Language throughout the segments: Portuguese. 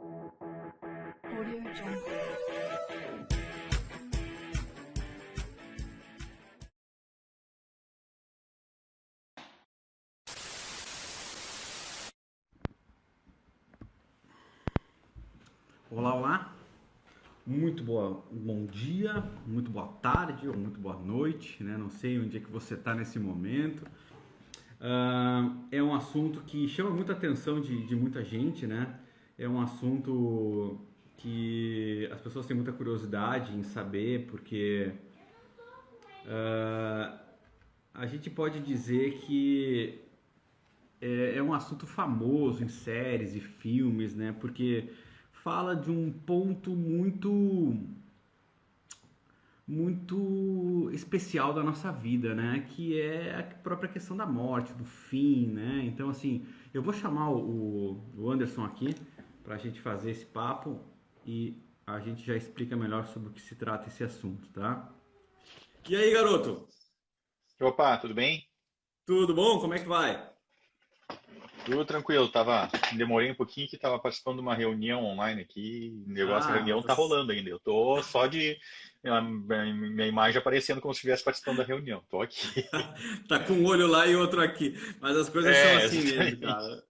Audio Jungle. Olá, olá. Bom dia, muito boa tarde ou muito boa noite, né? Não sei onde é que você está nesse momento. É um assunto que chama muita atenção de muita gente, né? É um assunto que as pessoas têm muita curiosidade em saber, porque ah, a gente pode dizer que é um assunto famoso em séries e filmes, né? Porque fala de um ponto muito especial da nossa vida, né? Que é a própria questão da morte, do fim, né? Então, assim, eu vou chamar o Anderson aqui para a gente fazer esse papo e a gente já explica melhor sobre o que se trata esse assunto, tá? E aí, garoto? Opa, tudo bem? Tudo bom? Como é que vai? Tudo tranquilo, demorei um pouquinho que tava participando de uma reunião online aqui, o negócio, a Ah, reunião tá rolando ainda. Eu tô só de minha imagem aparecendo como se estivesse participando da reunião. Tô aqui. tá com um olho lá e outro aqui. Mas as coisas são É, assim mesmo, exatamente. cara.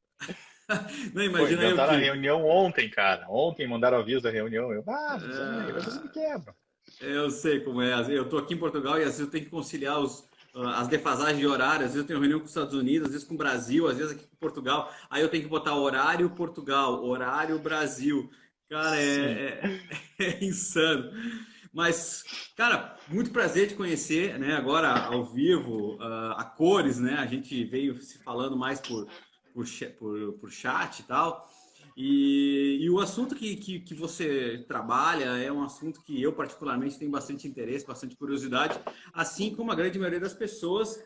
Não, Pô, imagina eu inventaram a que. reunião ontem, cara. Ontem mandaram aviso da reunião. Às vezes me quebra. Eu sei como é. Eu tô aqui em Portugal e às vezes eu tenho que conciliar as defasagens de horário. Às vezes eu tenho reunião com os Estados Unidos, às vezes com o Brasil, às vezes aqui com Portugal. Aí eu tenho que botar horário Portugal, horário Brasil. Cara, Sim. é insano. Mas, cara, muito prazer te conhecer, né? Agora ao vivo, a cores, né? A gente veio se falando mais por chat e tal. E o assunto que você trabalha é um assunto que eu particularmente tenho bastante interesse, bastante curiosidade, assim como a grande maioria das pessoas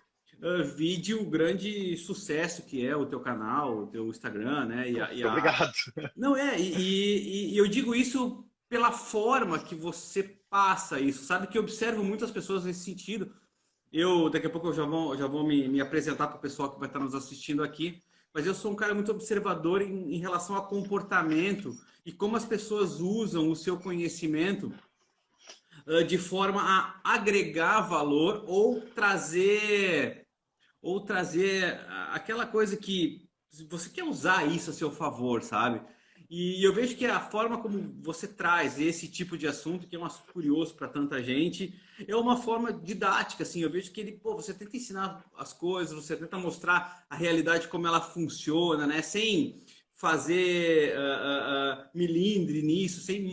vide o grande sucesso que é o teu canal, o teu Instagram, né? Pô, muito obrigado. Não é, e eu digo isso pela forma que você passa isso, sabe? Que eu observo muitas pessoas nesse sentido. Daqui a pouco eu já vou me apresentar para o pessoal que vai estar nos assistindo aqui, mas eu sou um cara muito observador em relação a comportamento e como as pessoas usam o seu conhecimento de forma a agregar valor ou trazer aquela coisa que você quer usar isso a seu favor, sabe? E eu vejo que a forma como você traz esse tipo de assunto, que é um assunto curioso para tanta gente, é uma forma didática, assim. Eu vejo que você tenta ensinar as coisas, você tenta mostrar a realidade como ela funciona, né? Sem fazer milindre nisso, sem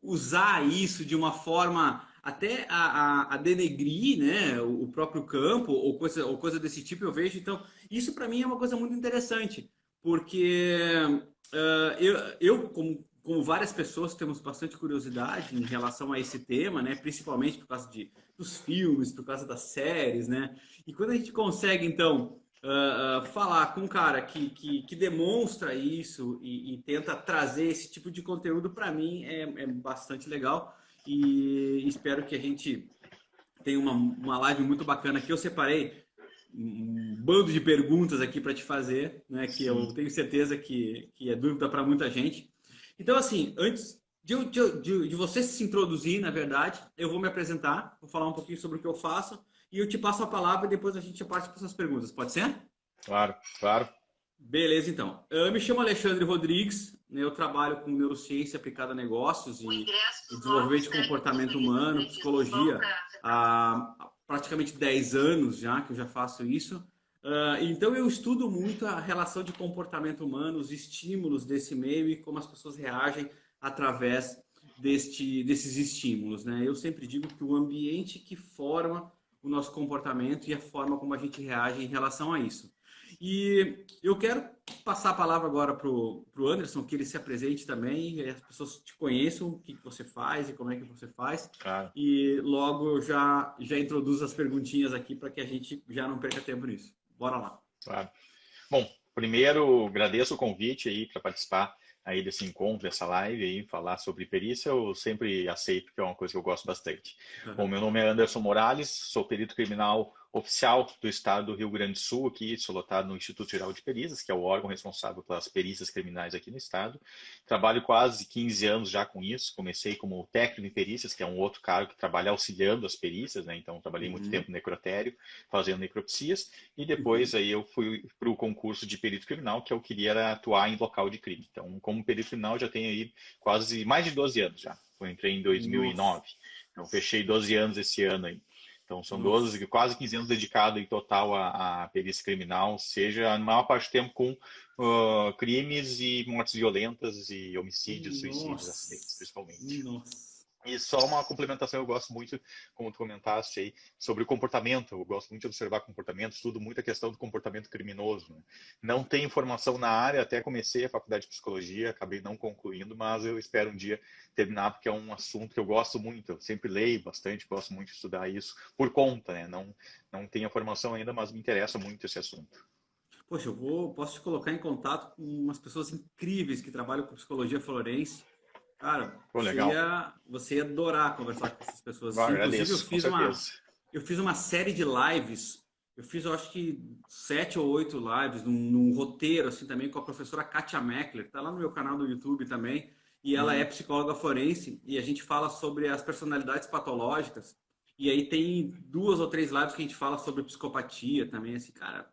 usar isso de uma forma até a denegrir, né, o próprio campo ou coisa desse tipo, eu vejo. Então, isso para mim é uma coisa muito interessante, porque eu como várias pessoas, temos bastante curiosidade em relação a esse tema, né, principalmente por causa dos filmes, por causa das séries, né, e quando a gente consegue, então, falar com um cara que demonstra isso e tenta trazer esse tipo de conteúdo, para mim é bastante legal e espero que a gente tenha uma live muito bacana aqui. Eu separei um bando de perguntas aqui para te fazer, né, que eu Sim, tenho certeza que é dúvida para muita gente. Então, assim, antes de você se introduzir, na verdade, eu vou me apresentar, vou falar um pouquinho sobre o que eu faço e eu te passo a palavra e depois a gente parte para essas perguntas. Pode ser? claro, claro. Beleza, então. Eu me chamo Alexandre Rodrigues, né, eu trabalho com neurociência aplicada a negócios e desenvolvimento de comportamento humano, psicologia, há praticamente 10 anos já que eu já faço isso. Então eu estudo muito a relação de comportamento humano, os estímulos desse meio e como as pessoas reagem através desses estímulos, né? Eu sempre digo que o ambiente que forma o nosso comportamento e a forma como a gente reage em relação a isso. E eu quero passar a palavra agora pro Anderson, que ele se apresente também, e as pessoas te conheçam, o que você faz e como é que você faz. Claro, E logo eu já introduzo as perguntinhas aqui para que a gente já não perca tempo nisso. Bora lá. claro. Bom, primeiro agradeço o convite aí para participar aí desse encontro, dessa live aí, falar sobre perícia, eu sempre aceito, que é uma coisa que eu gosto bastante. Bom, meu nome é Anderson Morales, sou perito criminal oficial do estado do Rio Grande do Sul, aqui, sou lotado no Instituto Geral de Perícias, que é o órgão responsável pelas perícias criminais aqui no estado. Trabalho quase 15 anos já com isso. Comecei como técnico em perícias, que é um outro cargo que trabalha auxiliando as perícias, né? Então, trabalhei muito tempo no necrotério, fazendo necropsias, e depois aí eu fui para o concurso de perito criminal, que eu queria era atuar em local de crime. Então, como perito criminal, já tenho aí quase mais de 12 anos já. Eu entrei em 2009. Então, fechei 12 anos esse ano aí. Então, são 12, quase 15 anos dedicado em total à perícia criminal, seja a maior parte do tempo com crimes e mortes violentas e homicídios, suicídios, acidentes, principalmente. Nossa. E só uma complementação, eu gosto muito, como tu comentaste aí, sobre o comportamento. Eu gosto muito de observar comportamento, estudo muito a questão do comportamento criminoso, né? Não tenho formação na área, até comecei a faculdade de psicologia, acabei não concluindo, mas eu espero um dia terminar, porque é um assunto que eu gosto muito. Eu sempre leio bastante, gosto muito de estudar isso por conta, né? Não tenho a formação ainda, mas me interessa muito esse assunto. Poxa, posso te colocar em contato com umas pessoas incríveis que trabalham com psicologia forense. Cara, Pô, legal. você ia adorar conversar com essas pessoas. Inclusive, Agradeço, com certeza. eu fiz uma série de lives. Eu fiz, eu acho que 7 ou 8 lives num roteiro, assim, também com a professora Katia Meckler, que tá lá no meu canal do YouTube também. E ela é psicóloga forense e a gente fala sobre as personalidades patológicas. E aí tem 2 ou 3 lives que a gente fala sobre psicopatia também, assim, cara.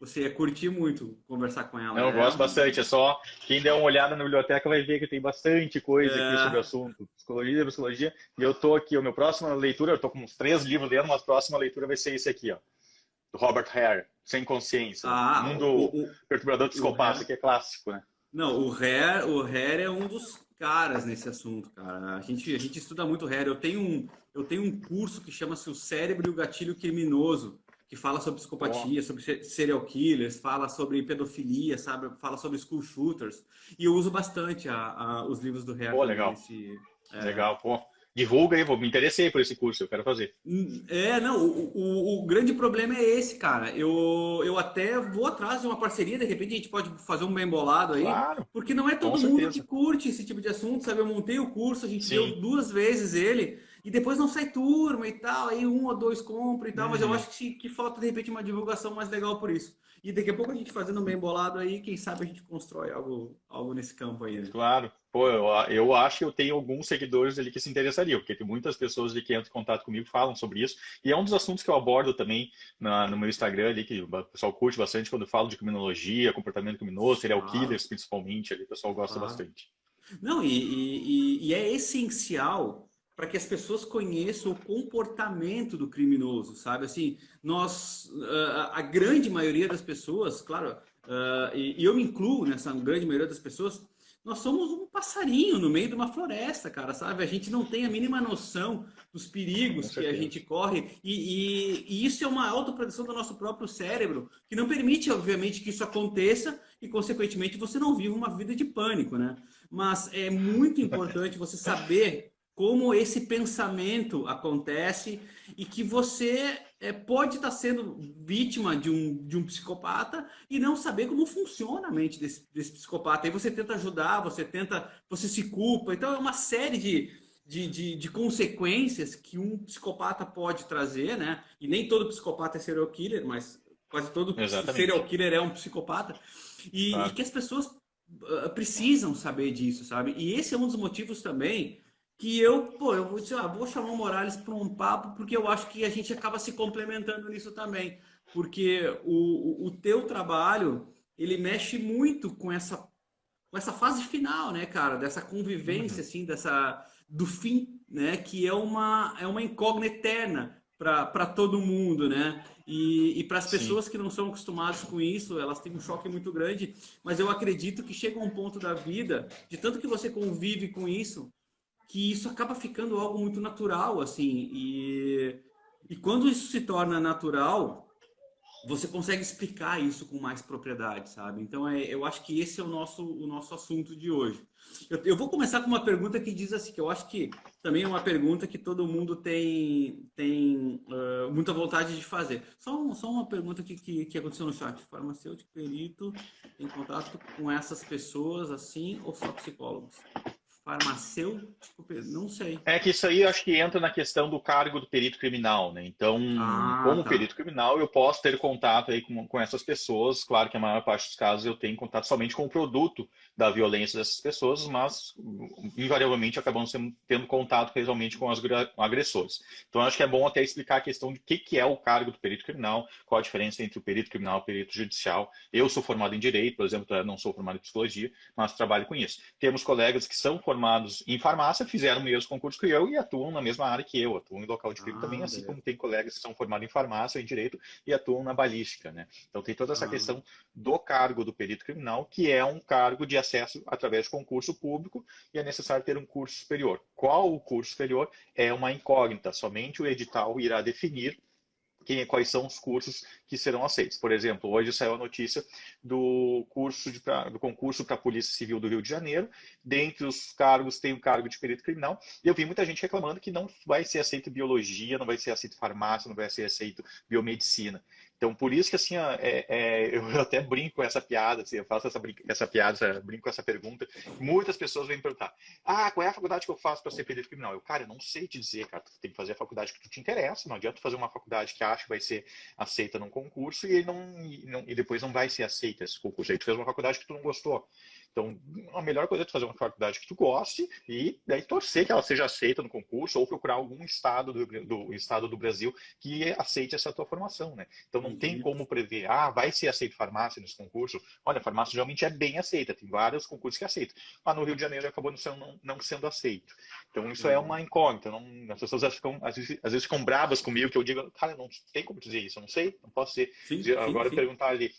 Você ia curtir muito conversar com ela. Eu gosto bastante, é só quem der uma olhada na biblioteca vai ver que tem bastante coisa aqui sobre o É, assunto, psicologia, e eu tô aqui, a minha próxima leitura, eu tô com uns 3 livros lendo, mas a próxima leitura vai ser esse aqui, ó, do Robert Hare, Sem Consciência, ah, Mundo Perturbador o Psicopata, Hair. que é clássico, né? Não, o Hair é um dos caras nesse assunto, cara. A gente estuda muito o Hair. Eu tenho um curso que chama-se O Cérebro e o Gatilho Criminoso, que fala sobre Pô, psicopatia, sobre serial killers, fala sobre pedofilia, sabe? Fala sobre school shooters. E eu uso bastante os livros do Hair também legal, nesse. legal, pô. Divulga aí, me interessei por esse curso, eu quero fazer. Não, o grande problema é esse, cara. Eu até vou atrás de uma parceria, de repente a gente pode fazer um bem bolado aí, Claro, porque não é com todo mundo que certeza. curte esse tipo de assunto, sabe? Eu montei o curso, a gente Sim. deu 2 vezes ele, e depois não sai turma e tal, aí 1 ou 2 compram e tal, mas eu Uhum. acho que falta de repente uma divulgação mais legal por isso. E daqui a pouco a gente fazendo um bem bolado aí, quem sabe a gente constrói algo nesse campo aí, né? Claro. Pô, eu acho que eu tenho alguns seguidores ali que se interessariam, porque tem muitas pessoas ali que entram em contato comigo falam sobre isso. E é um dos assuntos que eu abordo também no meu Instagram ali, que o pessoal curte bastante quando eu falo de criminologia, comportamento criminoso, serial Claro, killers principalmente, ali o pessoal gosta claro. bastante. Não, e é essencial para que as pessoas conheçam o comportamento do criminoso, sabe? Assim, a grande maioria das pessoas, claro, e eu me incluo nessa grande maioria das pessoas, nós somos um passarinho no meio de uma floresta, cara, sabe? A gente não tem a mínima noção dos Com perigos que a gente certeza. corre, e isso é uma autoproteção do nosso próprio cérebro, que não permite, obviamente, que isso aconteça e, consequentemente, você não viva uma vida de pânico, né? Mas é muito importante você saber como esse pensamento acontece e que você pode estar sendo vítima de um psicopata e não saber como funciona a mente desse psicopata. Aí você tenta ajudar, você se culpa. Então é uma série de consequências que um psicopata pode trazer, né? E nem todo psicopata é serial killer, mas quase todo serial Exatamente. killer é um psicopata. E Claro. que as pessoas precisam saber disso, sabe? E esse é um dos motivos também que eu vou, sei lá, vou chamar o Morales para um papo, porque eu acho que a gente acaba se complementando nisso também. Porque o teu trabalho, ele mexe muito com essa fase final, né, cara? Dessa convivência, Uhum. assim, do fim, né? Que é uma incógnita eterna para todo mundo, né? E para as Sim. pessoas que não são acostumadas com isso, elas têm um choque muito grande. Mas eu acredito que chega um ponto da vida, de tanto que você convive com isso, que isso acaba ficando algo muito natural, assim. E quando isso se torna natural, você consegue explicar isso com mais propriedade, sabe? Então, eu acho que esse é o nosso assunto de hoje. Eu vou começar com uma pergunta que diz assim, que eu acho que também é uma pergunta que todo mundo tem muita vontade de fazer. Só uma pergunta que aconteceu no chat. Farmacêutico, perito, tem contato com essas pessoas assim ou só psicólogos? Farmacêutico, não sei. É que isso aí eu acho que entra na questão do cargo do perito criminal, né? Então, Ah, como tá. perito criminal, eu posso ter contato aí com essas pessoas. Claro que a maior parte dos casos eu tenho contato somente com o produto da violência dessas pessoas, mas invariavelmente acabamos tendo contato realmente com os agressores. Então, eu acho que é bom até explicar a questão de o que é o cargo do perito criminal, qual a diferença entre o perito criminal e o perito judicial. Eu sou formado em direito, por exemplo, eu não sou formado em psicologia, mas trabalho com isso. Temos colegas que são formados em farmácia, fizeram o mesmo concurso que eu e atuam na mesma área que eu, atuam em local de crime também, Ah, assim como beleza. tem colegas que são formados em farmácia, em direito e atuam na balística, né? Então tem toda essa Ah, questão do cargo do perito criminal, que é um cargo de acesso através de concurso público e é necessário ter um curso superior. Qual o curso superior? É uma incógnita, somente o edital irá definir quais são os cursos que serão aceitos. Por exemplo, hoje saiu a notícia do concurso para a Polícia Civil do Rio de Janeiro. Dentre os cargos, tem o cargo de perito criminal. E eu vi muita gente reclamando que não vai ser aceito biologia, não vai ser aceito farmácia, não vai ser aceito biomedicina. Então, por isso que assim, eu até brinco com essa piada, assim, eu faço essa piada, brinco com essa pergunta. Muitas pessoas vêm me perguntar: qual é a faculdade que eu faço para ser perito criminal? Cara, eu não sei te dizer, cara. Tu tem que fazer a faculdade que tu te interessa. Não adianta tu fazer uma faculdade que acha que vai ser aceita num concurso e depois não vai ser aceita esse concurso. Aí tu fez uma faculdade que tu não gostou. Então, a melhor coisa é tu fazer uma faculdade que tu goste e daí torcer que ela seja aceita no concurso ou procurar algum estado estado do Brasil que aceite essa tua formação, né? Então, não tem entendi. como prever, vai ser aceito farmácia nesse concurso. Olha, a farmácia geralmente é bem aceita, tem vários concursos que aceitam. Mas no Rio de Janeiro acabou não sendo aceito. Então, isso é uma incógnita. As pessoas às vezes ficam bravas comigo, que eu digo, cara, não tem como dizer isso, eu não sei, não posso Sim, sim, agora sim. perguntar ali,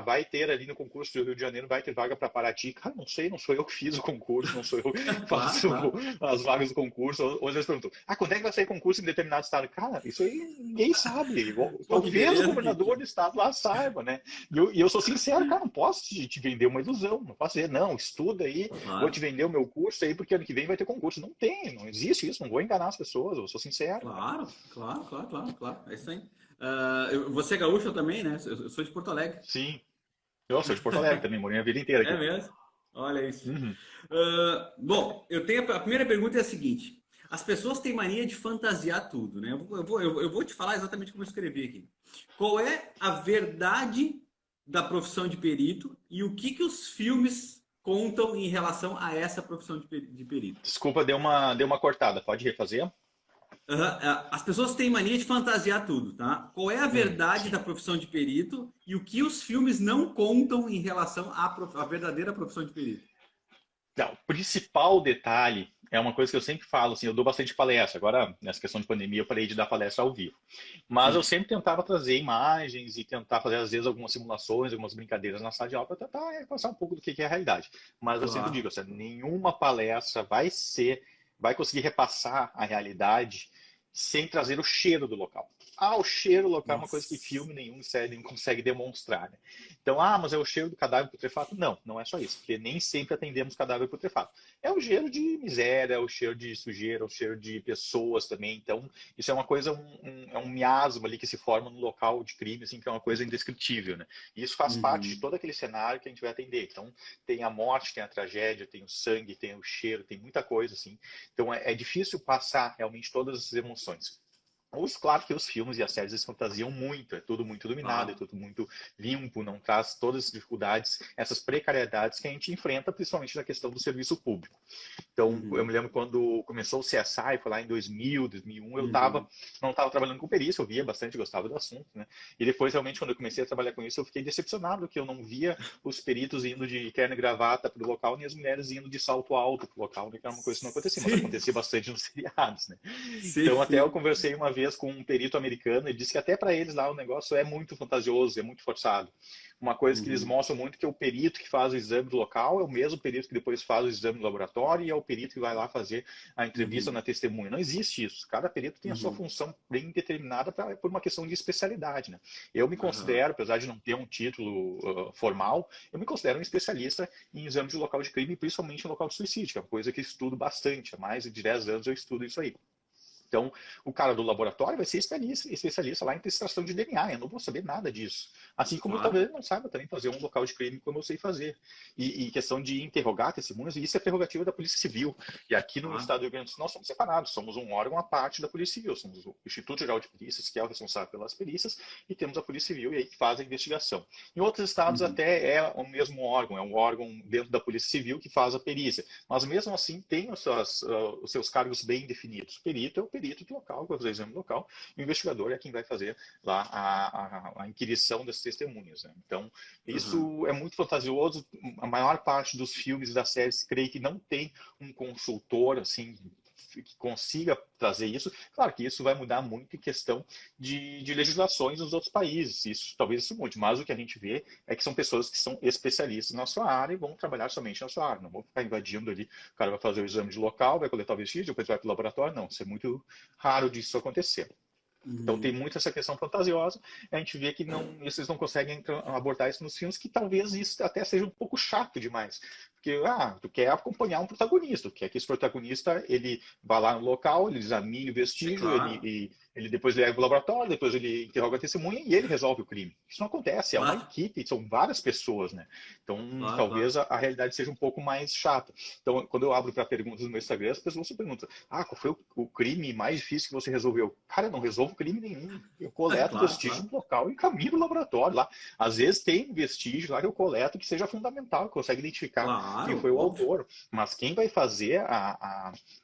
vai ter ali no concurso do Rio de Janeiro, vai ter vaga para Paraty. Cara, não sei, não sou eu que fiz o concurso, não sou eu que Claro, faço claro. as vagas do concurso. Ou às vezes perguntam, quando é que vai sair concurso em determinado estado? Cara, isso aí ninguém sabe. Pô, que Talvez o beleza governador do estado lá saiba, né? E eu sou sincero, cara, não posso te vender uma ilusão, não posso dizer, não, estuda aí, vou te Claro, vender o meu curso aí, porque ano que vem vai ter concurso. Não tem, não existe isso, não vou enganar as pessoas, eu sou sincero, cara. claro, claro, claro, claro, claro. É isso aí. Você é gaúcho também, né? Eu sou de Porto Alegre. Sim, eu sou de Porto Alegre também, morei a vida inteira É aqui. mesmo? Olha isso. Uhum. Bom, eu tenho a primeira pergunta é a seguinte: as pessoas têm mania de fantasiar tudo, né? Eu vou te falar exatamente como eu escrevi aqui. Qual é a verdade da profissão de perito e o que os filmes contam em relação a essa profissão de perito? Desculpa, deu uma cortada. Pode refazer? As pessoas têm mania de fantasiar tudo, tá? Qual é a verdade Sim. da profissão de perito e o que os filmes não contam em relação à verdadeira profissão de perito? Não, o principal detalhe é uma coisa que eu sempre falo, assim, eu dou bastante palestra. Agora, nessa questão de pandemia, eu parei de dar palestra ao vivo. Mas eu Sim. sempre tentava trazer imagens e tentar fazer, às vezes, algumas simulações, algumas brincadeiras na sala de aula para tentar passar um pouco do que é a realidade. Mas eu sempre Claro. digo, assim, nenhuma palestra vai conseguir repassar a realidade sem trazer o cheiro do local. O cheiro do local é uma coisa que Nossa. filme nenhum série consegue demonstrar, né? Então, mas é o cheiro do cadáver putrefato? Não, não é só isso, porque nem sempre atendemos cadáver putrefato. É o cheiro de miséria, é o cheiro de sujeira, é o cheiro de pessoas também. Então, isso é uma coisa, é um miasma ali que se forma no local de crime, assim, que é uma coisa indescritível, né? E isso faz parte de Uhum. todo aquele cenário que a gente vai atender. Então, tem a morte, tem a tragédia, tem o sangue, tem o cheiro, tem muita coisa, assim. Então, é difícil passar realmente todas essas emoções. Claro que os filmes e as séries eles fantasiam muito, é tudo muito dominado, é Claro. tudo muito limpo, não traz todas as dificuldades, essas precariedades que a gente enfrenta, principalmente na questão do serviço público. Então, eu me Uhum. lembro quando começou o CSI, foi lá em 2000, 2001, Uhum. não estava trabalhando com perícia, eu via bastante, gostava do assunto, né? E depois, realmente, quando eu comecei a trabalhar com isso, eu fiquei decepcionado, que eu não via os peritos indo de terno e gravata para o local, nem as mulheres indo de salto alto para o local, né? Que era uma coisa que não acontecia, mas Sim, acontecia bastante nos seriados, né? sim, Então, até eu sim. conversei uma vez com um perito americano e disse que até para eles lá o negócio é muito fantasioso, é muito forçado. Uma coisa que eles Uhum. mostram muito que é o perito que faz o exame do local é o mesmo perito que depois faz o exame do laboratório e é o perito que vai lá fazer a entrevista Uhum. na testemunha. Não existe isso. Cada perito tem a sua Uhum. função bem determinada por uma questão de especialidade, né? Eu me Aham. considero, apesar de não ter um título formal, eu me considero um especialista em exame de local de crime, principalmente em local de suicídio, que é uma coisa que eu estudo bastante. Há mais de 10 anos eu estudo isso aí. Então, o cara do laboratório vai ser especialista lá em extração de DNA. Eu não vou saber nada disso. Assim como Claro. talvez ele não saiba também fazer um local de crime como eu sei fazer. E questão de interrogar testemunhas, isso é prerrogativa da Polícia Civil. E aqui no Claro. estado do Rio Grande do Sul nós somos separados, somos um órgão à parte da Polícia Civil. Somos o Instituto Geral de Perícias, que é o responsável pelas perícias, e temos a Polícia Civil, e aí que faz a investigação. Em outros estados Uhum. até é o mesmo órgão, é um órgão dentro da Polícia Civil que faz a perícia. Mas mesmo assim tem os seus cargos bem definidos. O perito é o perito do local, vai fazer o exame local, e o investigador é quem vai fazer lá a inquirição das testemunhas. Né? Então, Uhum. isso é muito fantasioso. A maior parte dos filmes e das séries creio que não tem um consultor assim que consiga trazer isso. Claro que isso vai mudar muito em questão de legislações nos outros países. Isso talvez isso mude, mas o que a gente vê é que são pessoas que são especialistas na sua área e vão trabalhar somente na sua área. Não vão ficar invadindo ali. O cara vai fazer o exame de local, vai coletar o vestígio, depois vai para o laboratório. Não, isso é muito raro disso acontecer. Então tem Uhum. muito essa questão fantasiosa. A gente vê que não, eles não conseguem abordar isso nos filmes, que talvez isso até seja um pouco chato demais. Porque, tu quer acompanhar um protagonista, tu quer que esse protagonista ele vá lá no local, ele examine o Sim, vestígio, claro. ele depois leva para o laboratório, depois ele interroga a testemunha e ele resolve o crime. Isso não acontece, é uma Claro. equipe, são várias pessoas, né? Então Claro, talvez claro. a realidade seja um pouco mais chata. Então, quando eu abro para perguntas no meu Instagram, as pessoas se perguntam: qual foi o crime mais difícil que você resolveu? Cara, eu não resolvo crime nenhum. Eu coleto Claro, vestígios claro. no local e encaminho no laboratório lá. Às vezes tem vestígio lá que eu coleto que seja fundamental, que consegue identificar quem Claro, foi o óbvio. autor. Mas quem vai fazer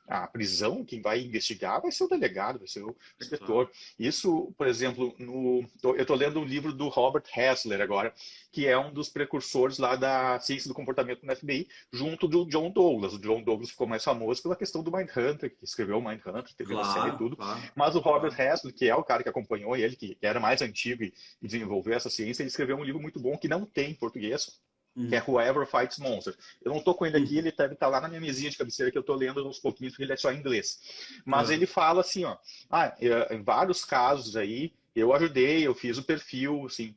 a prisão, quem vai investigar, vai ser o delegado, vai ser o É claro. inspetor. Isso, por exemplo, eu estou lendo o livro do Robert Hessler agora, que é um dos precursores lá da ciência do comportamento no FBI, junto do John Douglas. O John Douglas ficou mais famoso pela questão do Mindhunter, que escreveu o Mindhunter, teve a série e Claro, tudo. claro, Mas o Robert claro. Hessler, que é o cara que acompanhou ele, que era mais antigo e desenvolveu essa ciência, ele escreveu um livro muito bom que não tem em português, que é Uhum. Whoever Fights Monsters. Eu não estou com ele aqui, Uhum. ele deve estar lá na minha mesinha de cabeceira que eu estou lendo aos pouquinhos, porque ele é só em inglês. Mas ele Uhum. fala assim, em vários casos aí, eu ajudei, eu fiz o perfil, assim,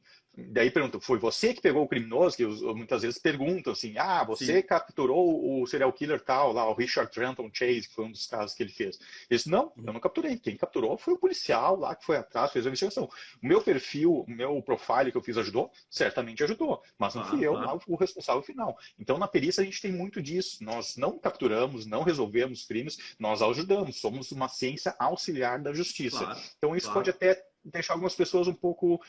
daí pergunta, foi você que pegou o criminoso? Que muitas vezes perguntam assim, você Sim. capturou o serial killer tal, lá, o Richard Trenton Chase, que foi um dos casos que ele fez. Ele disse, não, eu Uhum. não capturei. Quem capturou foi o policial lá que foi atrás, fez a investigação. O meu perfil, o meu profile que eu fiz ajudou? Certamente ajudou, mas não fui Claro, eu lá claro. o responsável final. Então, na perícia, a gente tem muito disso. Nós não capturamos, não resolvemos crimes, nós ajudamos. Somos uma ciência auxiliar da justiça. Claro, Então, isso pode claro. até deixar algumas pessoas um pouco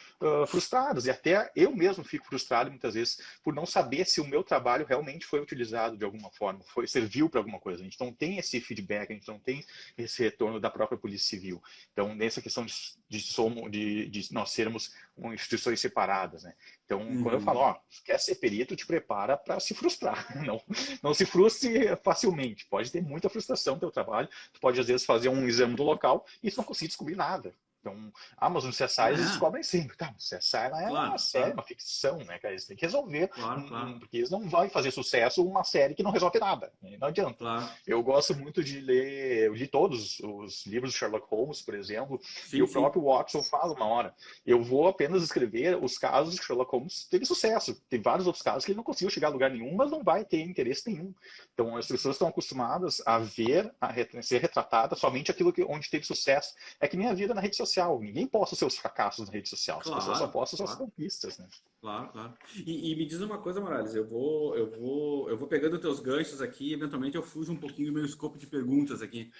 frustradas. E até eu mesmo fico frustrado muitas vezes por não saber se o meu trabalho realmente foi utilizado de alguma forma, serviu para alguma coisa. A gente não tem esse feedback, a gente não tem esse retorno da própria Polícia Civil. Então, nessa questão de nós sermos instituições separadas, né? Então, quando eu falo, Uhum. quer ser perito, te prepara para se frustrar. Não, não se frustre facilmente. Pode ter muita frustração no teu trabalho. Tu pode, às vezes, fazer um exame do local e tu não conseguir descobrir nada. Então, mas no CSI eles É, descobrem sempre. Tá, o CSI ela é uma claro, série, claro. uma ficção, né, cara? Eles têm que resolver, Claro, claro. porque eles não vão fazer sucesso uma série que não resolve nada. Né? Não adianta. Claro. Eu gosto muito de ler, eu li todos os livros do Sherlock Holmes, por exemplo, e Sim, o sim. próprio Watson fala uma hora. Eu vou apenas escrever os casos que Sherlock Holmes teve sucesso. Tem vários outros casos que ele não conseguiu chegar a lugar nenhum, mas não vai ter interesse nenhum. Então, as pessoas estão acostumadas a ver, ser retratada somente aquilo onde teve sucesso. É que nem a vida na rede social. Ninguém posta os seus fracassos na rede social. As pessoas só Claro, postam suas claro. conquistas, né? Claro, claro. E me diz uma coisa, Morales, eu vou pegando teus ganchos aqui, eventualmente eu fujo um pouquinho do meu escopo de perguntas aqui.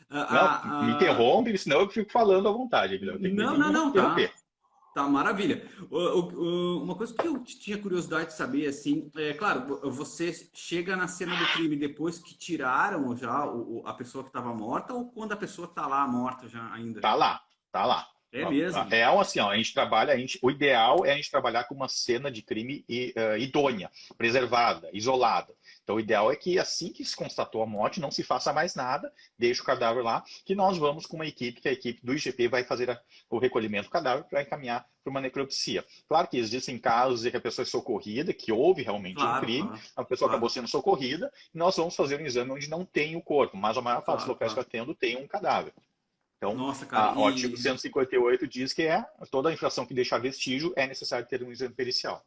Não, me interrompe, senão eu fico falando à vontade, Guilherme. Tem que Não, me não, não, interromper. tá maravilha. Uma coisa que eu tinha curiosidade de saber, assim, é claro, você chega na cena do crime depois que tiraram já a pessoa que estava morta ou quando a pessoa está lá morta já ainda? Tá lá, tá lá. É mesmo? É assim, ó, a gente trabalha, o ideal é a gente trabalhar com uma cena de crime idônea, preservada, isolada. Então, o ideal é que assim que se constatou a morte, não se faça mais nada, deixe o cadáver lá, que nós vamos com uma equipe, que a equipe do IGP vai fazer o recolhimento do cadáver para encaminhar para uma necropsia. Claro que existem casos em que a pessoa é socorrida, que houve realmente um Claro, crime, claro, a pessoa acabou claro, sendo socorrida, e nós vamos fazer um exame onde não tem o corpo, mas a maior parte dos claro, locais que eu claro. atendo tem um cadáver. Então, Nossa, cara, o artigo 158 diz que toda a infração que deixar vestígio é necessário ter um exame pericial.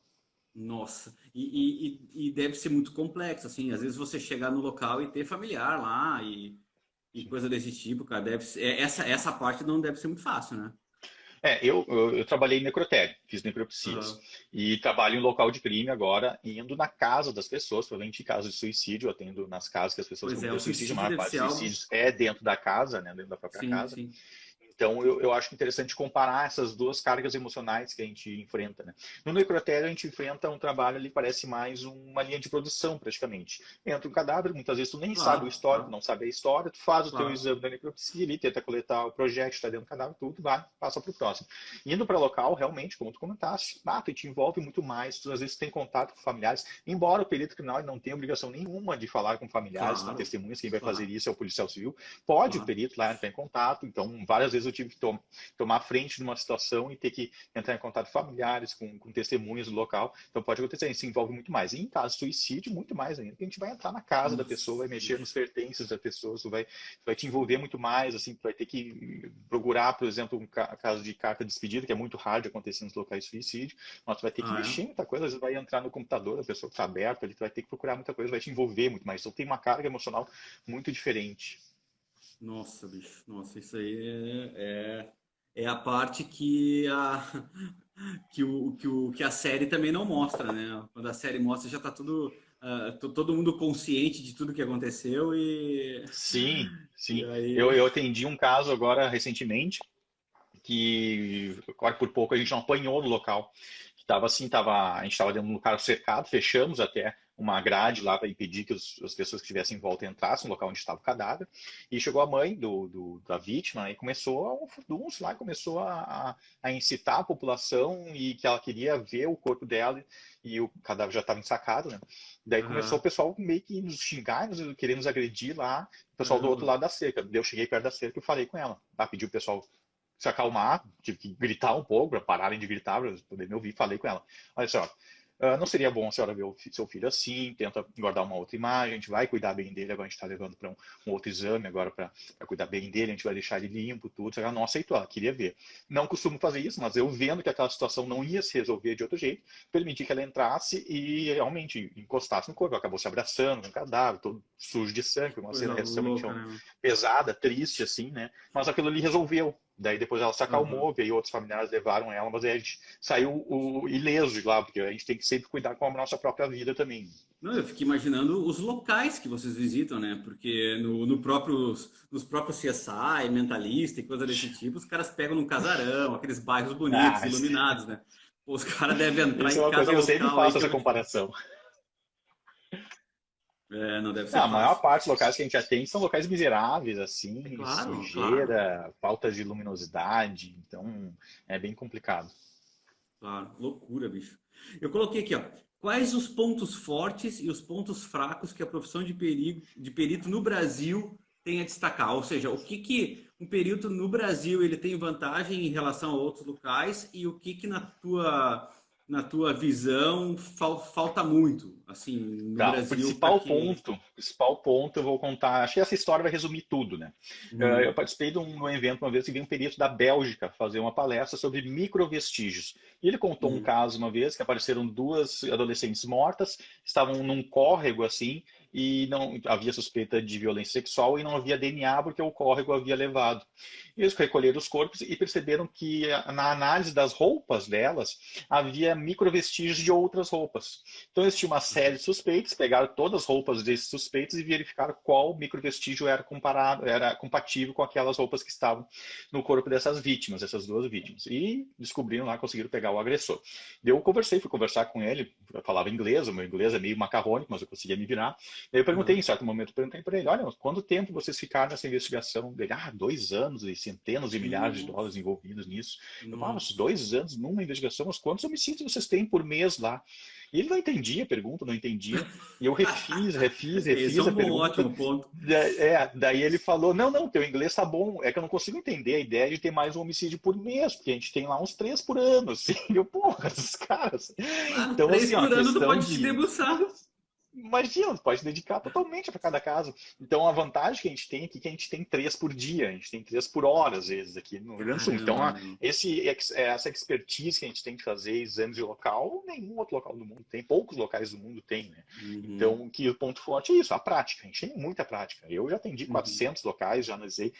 nossa, e deve ser muito complexo, assim, às vezes você chegar no local e ter familiar lá, e coisa desse tipo, cara, essa parte não deve ser muito fácil, né? Eu trabalhei em necrotério, fiz necropsias. Aham. E trabalho em local de crime agora, indo na casa das pessoas, provavelmente em casos de suicídio, eu atendo nas casas que as pessoas Pois é, cometeram o suicídio, a suicídio maior deve parte ser dos algo. suicídios é dentro da casa, né, dentro da própria Sim, casa. sim. Então, eu acho interessante comparar essas duas cargas emocionais que a gente enfrenta, né? No necrotério, a gente enfrenta um trabalho ali, parece mais uma linha de produção, praticamente. Entra um cadáver, muitas vezes tu nem sabe o Claro, histórico, claro, não sabe a história, tu faz o teu claro. exame da necropsia ali, tenta coletar o projétil que está dentro do cadáver, tudo, vai, passa para o próximo. Indo para local, realmente, como tu comentaste, tu te envolve muito mais, tu às vezes tem contato com familiares, embora o perito criminal não tenha obrigação nenhuma de falar com familiares, com Claro, testemunhas, quem vai fazer claro, isso é o policial civil, pode o claro. perito lá entrar em contato, então várias vezes eu tive que tomar frente de uma situação e ter que entrar em contato com familiares, com testemunhas do local. Então pode acontecer, a gente se envolve muito mais. E em caso de suicídio, muito mais ainda, porque a gente vai entrar na casa da pessoa, vai Nossa, mexer nos bicho. pertences da pessoa, vai te envolver muito mais, assim, tu vai ter que procurar, por exemplo, um caso de carta de despedida, que é muito raro de acontecer nos locais de suicídio, mas tu vai ter que Ah, mexer em é? muita coisa, às vezes vai entrar no computador, a pessoa que está aberta ali, tu vai ter que procurar muita coisa, vai te envolver muito mais. Então tem uma carga emocional muito diferente. Nossa, bicho. Nossa, isso aí é a parte que que a série também não mostra, né? Quando a série mostra, já tá tudo, todo mundo consciente de tudo que aconteceu Sim, e sim. Eu, aí. eu atendi um caso agora recentemente que, claro, por pouco a gente não apanhou no local. Que tava assim, a gente estava dentro de um lugar cercado, fechamos até uma grade lá para impedir que as pessoas que estivessem em volta entrassem no local onde estava o cadáver. E chegou a mãe da vítima e começou um furdunço lá, começou a incitar a população e que ela queria ver o corpo dela e o cadáver já estava ensacado, né? Daí começou o Aham, pessoal meio que nos xingar, querer nos agredir lá, o pessoal do outro caramba. lado da cerca. Daí eu cheguei perto da cerca e falei com ela. Tá? Pedi o pessoal se acalmar, tive que gritar um pouco para pararem de gritar, para poder me ouvir. Falei com ela: olha só, não seria bom a senhora ver o seu filho assim, tenta guardar uma outra imagem, a gente vai cuidar bem dele, agora a gente está levando para um outro exame agora para cuidar bem dele, a gente vai deixar ele limpo, tudo. Ela não aceitou, ela queria ver. Não costumo fazer isso, mas eu vendo que aquela situação não ia se resolver de outro jeito, permiti que ela entrasse e realmente encostasse no corpo. Ela acabou se abraçando com o cadáver, todo sujo de sangue, uma Coisa cena realmente louca, né? pesada, triste, assim, né? Mas aquilo ali resolveu. Daí depois ela se Aham. acalmou, veio outros familiares, levaram ela, mas aí a gente saiu ileso de lá, porque a gente tem que sempre cuidar com a nossa própria vida também. Não, eu fico imaginando os locais que vocês visitam, né? Porque nos próprios CSI, Mentalista e coisa desse tipo, os caras pegam num casarão, aqueles bairros bonitos, Ah, iluminados, né? Pô, os caras devem entrar isso é em uma coisa cada que eu sempre local aí faço que eu essa vou te falar. comparação. É, não deve ser Não, a maior fácil. parte dos locais que a gente atende são locais miseráveis, É assim, claro, claro, sujeira, falta de luminosidade, então é bem complicado. claro. Loucura, bicho. Eu coloquei aqui, ó. Quais os pontos fortes e os pontos fracos que a profissão de perito no Brasil tem a destacar? Ou seja, o que que um perito no Brasil ele tem vantagem em relação a outros locais e o que que na tua visão falta muito, assim, no Tá, o Brasil para que. principal ponto eu vou contar, acho que essa história vai resumir tudo, né? Eu Uhum, participei de um evento uma vez que veio um perito da Bélgica fazer uma palestra sobre microvestígios. E ele contou um uhum, caso uma vez que apareceram duas adolescentes mortas, estavam num córrego assim, e não havia suspeita de violência sexual e não havia DNA porque o córrego havia levado. E eles recolheram os corpos e perceberam que na análise das roupas delas havia microvestígios de outras roupas. Então eles tinham uma série de suspeitos, pegaram todas as roupas desses suspeitos e verificaram qual microvestígio era compatível com aquelas roupas que estavam no corpo dessas vítimas, essas duas vítimas. E descobriram lá, conseguiram pegar o agressor. Eu fui conversar com ele, eu falava inglês, o meu inglês é meio macarrônico, mas eu conseguia me virar. Daí eu perguntei, em uhum. certo momento, eu perguntei para ele: olha, quanto tempo vocês ficaram nessa investigação? Ele: 2 anos e centenas de milhares de dólares Nossa, envolvidos nisso. Eu falava: mas nossa. 2 anos numa investigação, mas quantos homicídios vocês têm por mês lá? E ele não entendia a pergunta, não entendia. E eu Esse é refiz a um bom, pergunta. ótimo ponto. Daí ele falou: não, teu inglês tá bom. É que eu não consigo entender a ideia de ter mais um homicídio por mês, porque a gente tem lá uns 3 por ano. Assim. E eu, porra, esses caras. Claro, Então, três assim, ó, a por ano tu questão pode te de debruçar. Imagina, tu pode dedicar totalmente para cada caso. Então, a vantagem que a gente tem aqui é que a gente tem 3 por dia, a gente tem 3 por hora, às vezes, aqui no Rio Grande do Sul. Então, Caramba, meu. essa expertise que a gente tem de fazer exames de local, nenhum outro local do mundo tem, poucos locais do mundo tem, né? Uhum, Então, que o ponto forte é isso, a prática. A gente tem muita prática. Eu já atendi uhum. 400 locais, já analisei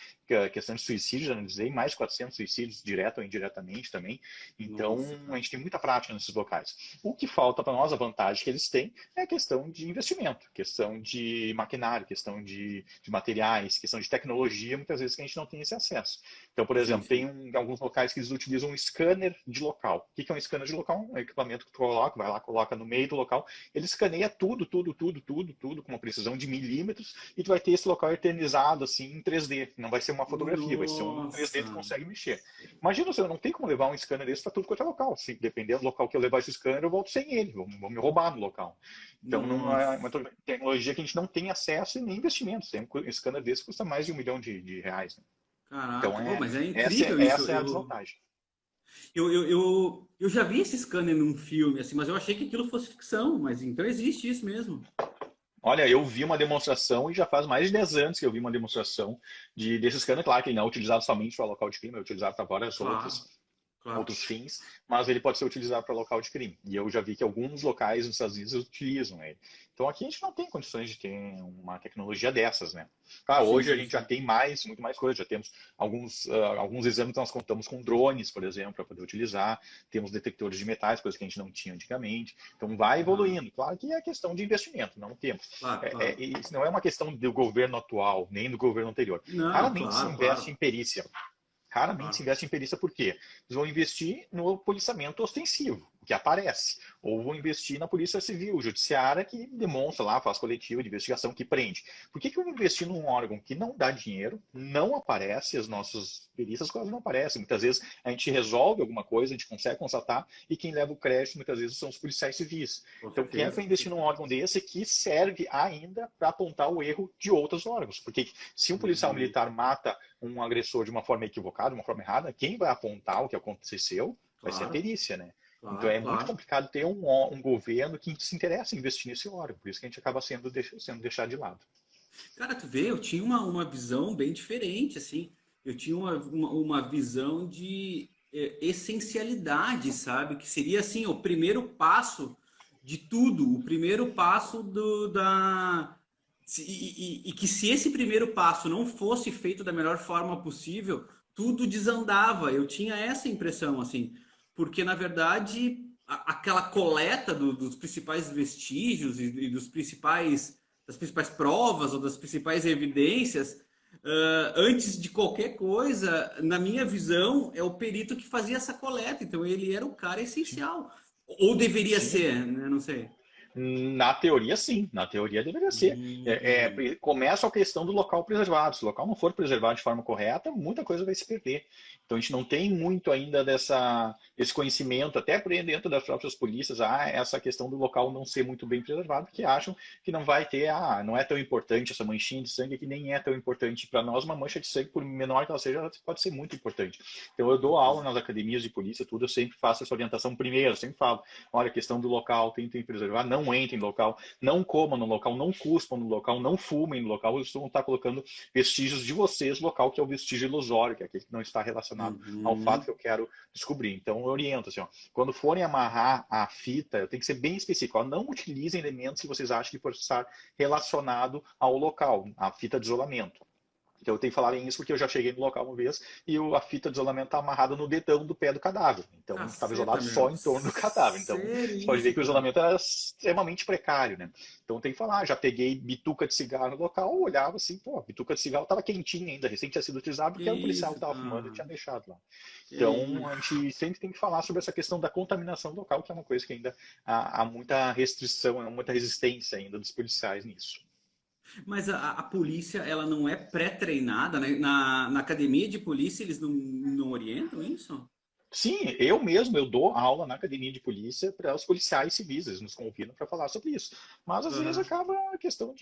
a questão de suicídio, já analisei mais de 400 suicídios, direto ou indiretamente também. Então, Nossa, a cara. gente tem muita prática nesses locais. O que falta para nós, a vantagem que eles têm, é a questão de investimento, questão de maquinário, questão de materiais, questão de tecnologia, muitas vezes que a gente não tem esse acesso. Então, por Sim, exemplo, tem sim. alguns locais que eles utilizam um scanner de local. O que é um scanner de local? Um equipamento que tu coloca, vai lá, coloca no meio do local, ele escaneia tudo, tudo, tudo, tudo, tudo, com uma precisão de milímetros, e tu vai ter esse local eternizado assim em 3D. Não vai ser uma fotografia, vai ser um 3D que tu Nossa. consegue mexer. Imagina se eu não tenho como levar um scanner desse para tudo quanto é local. Se dependendo do local que eu levar esse scanner, eu volto sem ele, vão me roubar no local. Então, não é uma Nossa. tecnologia que a gente não tem acesso e nem investimentos. Tem um scanner desse que custa mais de R$ 1 milhão de reais. Né? Então, Caraca. Oh, mas é essa, incrível isso. essa é a desvantagem. Eu já vi esse scanner num filme, assim, mas eu achei que aquilo fosse ficção. Mas então existe isso mesmo. Olha, eu vi uma demonstração e já faz mais de 10 anos que eu vi uma demonstração desse scanner. Claro que ele não é utilizado somente para local de crime, é utilizado para várias Claro, claro. outros fins, mas ele pode ser utilizado para local de crime. E eu já vi que alguns locais nos Estados Unidos utilizam ele. Então aqui a gente não tem condições de ter uma tecnologia dessas, né? Ah, Sim, hoje a sim, gente já sim. tem muito mais coisa, já temos alguns exames que nós contamos com drones, por exemplo, para poder utilizar, temos detectores de metais, coisas que a gente não tinha antigamente. Então vai Aham. evoluindo. Claro que é questão de investimento, não temos. Claro, claro. Isso não é uma questão do governo atual, nem do governo anterior. Não, Raramente se claro, investe claro, em perícia. Raramente se claro. investe em perícia por quê? Eles vão investir no policiamento ostensivo, o que aparece. Ou vão investir na polícia civil, judiciária, que demonstra lá, faz coletiva de investigação, que prende. Por que eu vou investir num órgão que não dá dinheiro, não aparece, as nossas perícias quase não aparecem. Muitas vezes a gente resolve alguma coisa, a gente consegue constatar, e quem leva o crédito muitas vezes são os policiais civis. Com Então, quem é que certeza, vai com investir num certeza. órgão desse que serve ainda para apontar o erro de outros órgãos? Porque se um policial Uhum. militar mata um agressor de uma forma equivocada, de uma forma errada, quem vai apontar o que aconteceu vai ser a Claro, perícia, né? Então claro, é muito claro. complicado ter um governo que se interessa em investir nesse órgão, por isso que a gente acaba sendo deixado de lado. Cara, tu vê, eu tinha uma visão bem diferente, assim. Eu tinha uma visão de essencialidade, sabe? Que seria, assim, o primeiro passo de tudo. O primeiro passo e que se esse primeiro passo não fosse feito da melhor forma possível, tudo desandava. Eu tinha essa impressão, assim. Porque, na verdade, aquela coleta dos principais vestígios e dos principais das principais provas ou das principais evidências, antes de qualquer coisa, na minha visão, é o perito que fazia essa coleta. Então ele era o cara Sim, essencial. Ou deveria sim. ser, né? Não sei. Na teoria, sim. Na teoria deveria ser. Hum, Começa a questão do local preservado. Se o local não for preservado de forma correta, muita coisa vai se perder. Então, a gente não tem muito ainda desse conhecimento, até por dentro das próprias polícias, essa questão do local não ser muito bem preservado, que acham que não vai ter, não é tão importante essa manchinha de sangue, que nem é tão importante para nós. Uma mancha de sangue, por menor que ela seja, ela pode ser muito importante. Então, eu dou aula nas academias de polícia, tudo, eu sempre faço essa orientação primeiro, eu sempre falo, olha, a questão do local, tentem preservar, não entrem no local, não comam no local, não cuspam no local, não fumem no local, eles vão estar colocando vestígios de vocês no local, que é o vestígio ilusório, que é aquele que não está relacionado ao fato uhum. que eu quero descobrir. Então, eu oriento, assim, ó, quando forem amarrar a fita, tem que ser bem específico, ó, não utilizem elementos que vocês acham que pode estar relacionado ao local, a fita de isolamento. Então eu tenho que falar isso porque eu já cheguei no local uma vez e a fita de isolamento está amarrada no dedão do pé do cadáver. Então estava Caceta, isolado só meu. em torno do cadáver. Então Sério você pode ver isso, que o cara? isolamento era extremamente precário, né? Então tem que falar, já peguei bituca de cigarro no local, olhava assim, pô, a bituca de cigarro estava quentinha ainda, recém tinha sido utilizada Que porque era um policial que isso, estava fumando e cara? tinha deixado lá. Que Então a isso? gente sempre tem que falar sobre essa questão da contaminação local, que é uma coisa que ainda há muita restrição, há muita resistência ainda dos policiais nisso. Mas a polícia, ela não é pré-treinada, né? Na academia de polícia, eles não orientam isso? Sim, eu dou aula na academia de polícia para os policiais civis, eles nos convidam para falar sobre isso. Mas às vezes Aham. acaba a questão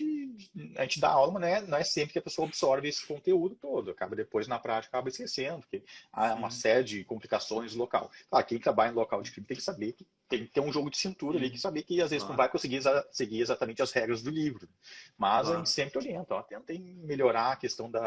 a gente dá aula, mas não é sempre que a pessoa absorve esse conteúdo todo, acaba depois na prática esquecendo, porque há uma Sim. série de complicações no local. Claro, quem trabalha em local de crime tem que saber que tem que ter um jogo de cintura ali, que Sim, saber que às vezes não claro, vai conseguir seguir exatamente as regras do livro. Mas a gente claro. sempre orienta, ó, tentem melhorar a questão do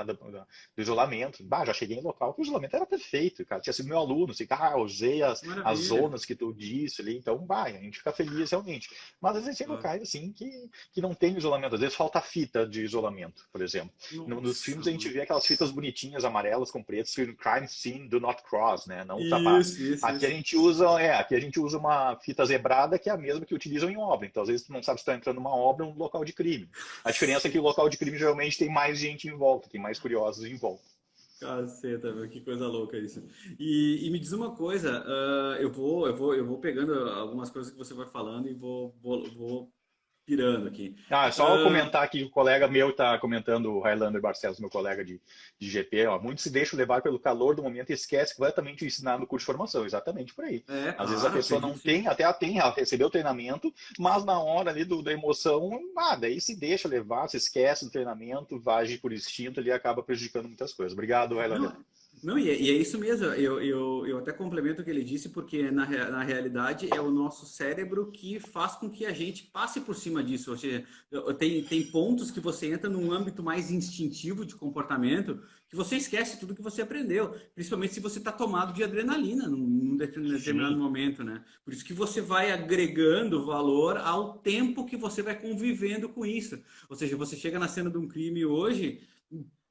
isolamento. Bah, já cheguei em local que o isolamento era perfeito, cara. Tinha sido meu aluno, assim, usei as Maravilha. zonas que tu disse ali, então, bah, a gente fica feliz realmente. Mas às vezes tem Claro. locais assim que não tem isolamento, às vezes falta fita de isolamento, por exemplo. Nos Nossa, filmes a gente mano. vê aquelas fitas bonitinhas, amarelas, com preto, escrito Crime Scene, Do Not Cross, né? Não ultrapasse. Aqui a Isso. gente usa, aqui a gente usa uma fita zebrada que é a mesma que utilizam em obra. Então, às vezes, tu não sabe se está entrando numa obra ou num local de crime. A diferença é que o local de crime geralmente tem mais gente em volta, tem mais curiosos em volta. Caceta, meu, que coisa louca isso. E me diz uma coisa, eu vou pegando algumas coisas que você vai falando e vou pirando aqui. Ah, é só eu Ah, comentar que o colega meu está comentando, o Highlander Barcelos, meu colega de GP, ó, muitos se deixam levar pelo calor do momento e esquece completamente o ensinar no curso de formação, exatamente por aí. Às vezes a claro, pessoa não acredito tem, sim. até ela recebeu o treinamento, mas na hora ali da emoção, daí se deixa levar, se esquece do treinamento, vai agir por instinto ali e acaba prejudicando muitas coisas. Obrigado, Highlander. Não, não, e é isso mesmo. Eu até complemento o que ele disse, porque na realidade é o nosso cérebro que faz com que a gente passe por cima disso. Ou seja, tem pontos que você entra num âmbito mais instintivo de comportamento que você esquece tudo que você aprendeu, principalmente se você está tomado de adrenalina num determinado Sim, momento, né? Por isso que você vai agregando valor ao tempo que você vai convivendo com isso. Ou seja, você chega na cena de um crime hoje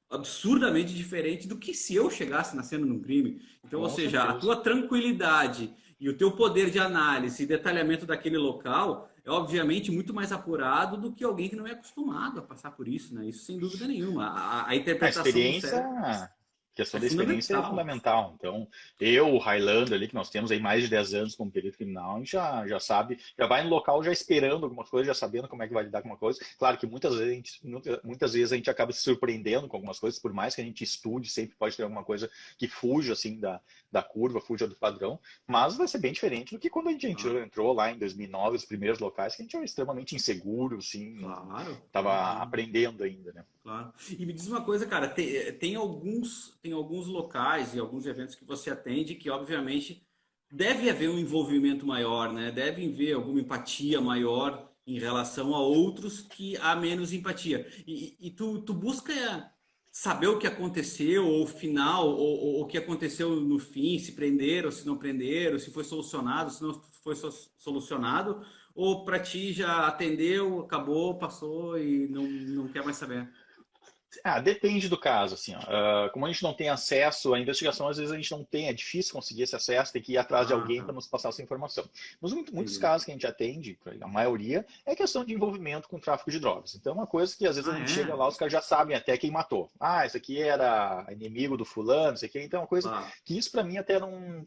absurdamente diferente do que se eu chegasse na cena de um crime. Então, ou com seja, a certeza. tua tranquilidade e o teu poder de análise e detalhamento daquele local é obviamente muito mais apurado do que alguém que não é acostumado a passar por isso, né? Isso sem dúvida nenhuma. A A interpretação do experiência, cérebro a questão é da experiência é fundamental. fundamental. Então, eu, o Highlander ali, que nós temos aí mais de 10 anos como perito criminal, a gente já sabe, já vai no local já esperando algumas coisas, já sabendo como é que vai lidar com uma coisa. Claro que muitas vezes a gente acaba se surpreendendo com algumas coisas, por mais que a gente estude, sempre pode ter alguma coisa que fuja assim da curva, fuja do padrão, mas vai ser bem diferente do que quando a gente Ah, entrou lá em 2009, os primeiros locais, que a gente era extremamente inseguro, assim, estava claro. aprendendo ainda, né? Claro. E me diz uma coisa, cara, tem alguns locais e alguns eventos que você atende que, obviamente, deve haver um envolvimento maior, né? Deve haver alguma empatia maior em relação a outros que há menos empatia. E tu busca saber o que aconteceu, ou o final, ou o que aconteceu no fim, se prenderam, se não prenderam, se foi solucionado, se não foi solucionado, ou para ti já atendeu, acabou, passou e não quer mais saber? Depende do caso, assim, ó. Como a gente não tem acesso à investigação, às vezes a gente não tem, é difícil conseguir esse acesso, tem que ir atrás de Ah, alguém para tá. nos passar essa informação. Mas muitos Entendi. casos que a gente atende, a maioria, é questão de envolvimento com tráfico de drogas. Então, é uma coisa que às vezes a Ah, gente chega é? lá, os caras já sabem até quem matou. Ah, esse aqui era inimigo do fulano, isso aqui. Então, é uma coisa Claro. que isso para mim até não.